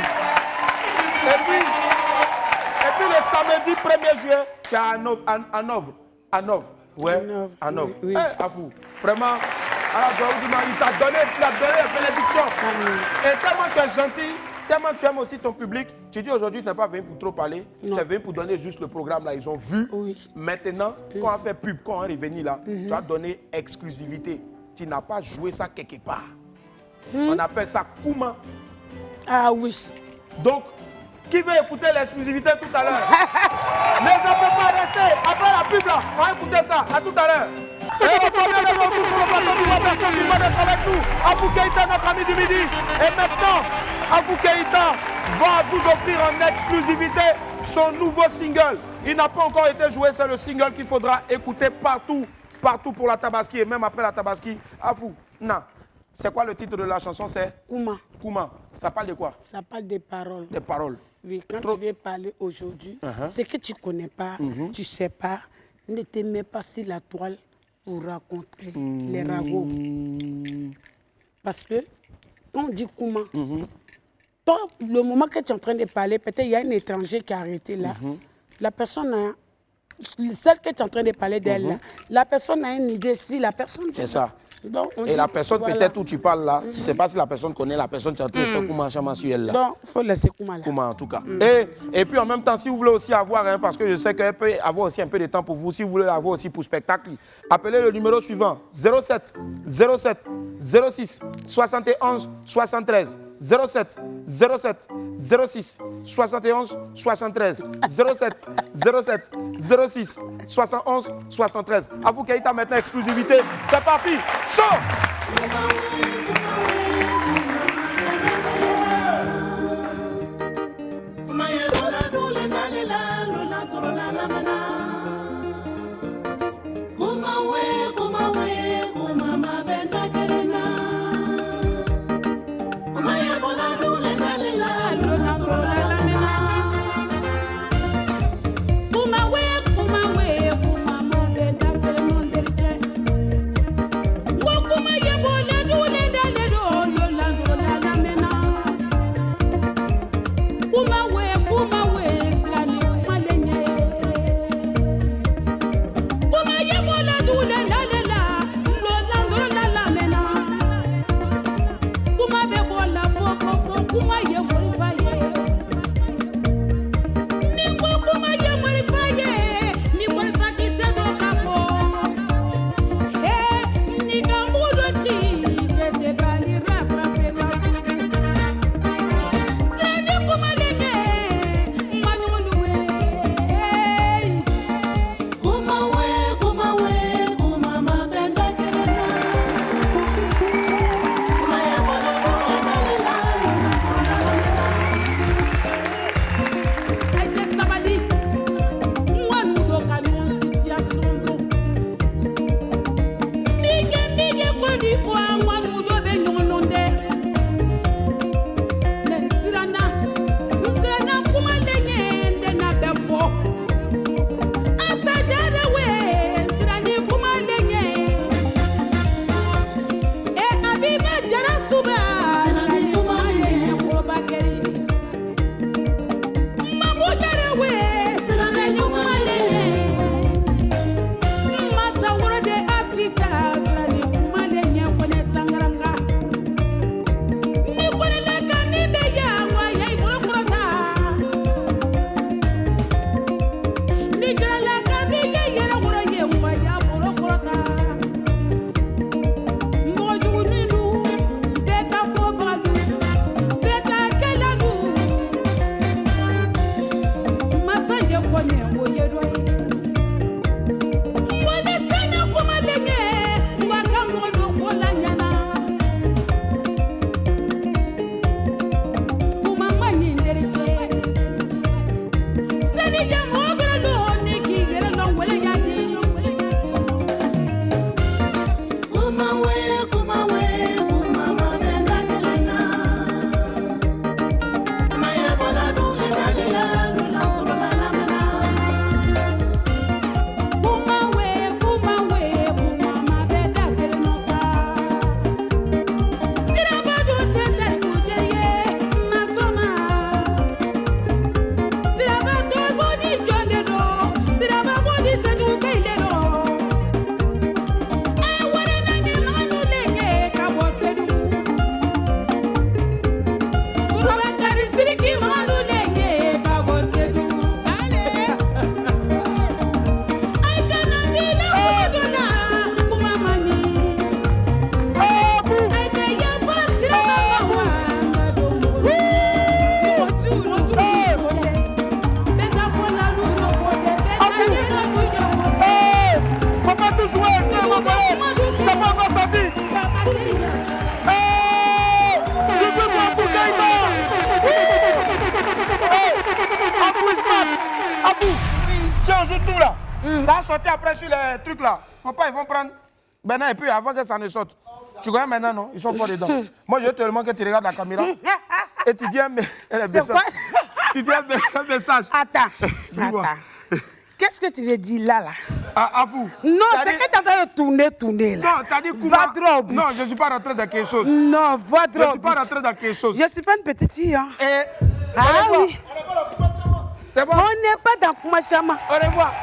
Et puis le samedi 1er juin, tu es à Nov. Ouais, à Nov. Oui. Afou, vraiment, il t'a donné la bénédiction. Et tellement tu es gentil, tellement tu aimes aussi ton public, tu dis aujourd'hui, tu n'es pas venu pour trop parler, tu es venu pour donner juste le programme là, ils ont vu. Maintenant, quand on fait pub, quand on est revenu là, tu as donné exclusivité. Tu n'as pas joué ça quelque part. On appelle ça Kouma. Ah oui. Donc, qui veut écouter l'exclusivité tout à l'heure? Mais on ne peut pas rester. Après la pub là, on va écouter ça. À tout à l'heure. Et on revient de retour sur le plateau du roi. Merci infiniment d'être avec nous. Afou Keïta, notre ami du midi. Et maintenant, Afou Keïta va vous offrir en exclusivité son nouveau single. Il n'a pas encore été joué, c'est le single qu'il faudra écouter partout pour la Tabaski et même après la Tabaski. Afou, non. C'est quoi le titre de la chanson? C'est Kouma. Kouma. Ça parle de quoi? Ça parle des paroles. Des paroles. Oui, quand tu viens parler aujourd'hui, ce que tu ne connais pas, tu ne sais pas, ne te mets pas sur la toile pour raconter les ragots. Parce que quand on dit Kouma, toi, le moment que tu es en train de parler, peut-être il y a un étranger qui a arrêté là. La personne a... Celle que tu es en train de parler d'elle, là, la personne a une idée si la personne... C'est ça. Donc, et la personne, peut-être où tu parles là, tu ne sais pas si la personne connaît la personne qui est en train de faire Kouma Chama sur elle là. Donc, il faut laisser Kouma là. Kouma en tout cas. Et puis en même temps, si vous voulez aussi avoir, parce que je sais qu'elle peut avoir aussi un peu de temps pour vous, si vous voulez l'avoir aussi pour spectacle, appelez le numéro suivant 07 07 06 71 73. 07 07 06 71 73 07 07 06 71 73. Afou Keïta maintenant exclusivité. C'est parti. Chaud. joue tout là. Ça a sorti après sur les trucs là. Faut pas, ils vont prendre maintenant et puis avant que ça ne sorte. Tu connais maintenant, non? Ils sont forts dedans. Moi, je veux te demander que tu regardes la caméra et tu dis un message. Tu dis un message. Attends. Qu'est-ce que tu veux dire là? À vous. Non, c'est que tu es en train de tourner là. Non, tu as dit va droit au but. Non, je ne suis pas rentré dans quelque chose. Non, va droit au but. Je ne suis pas rentré dans quelque chose. Je ne suis pas une petite fille. Hein. Et... Ah oui. C'est bon? On n'est pas dans Kumachama. Au revoir.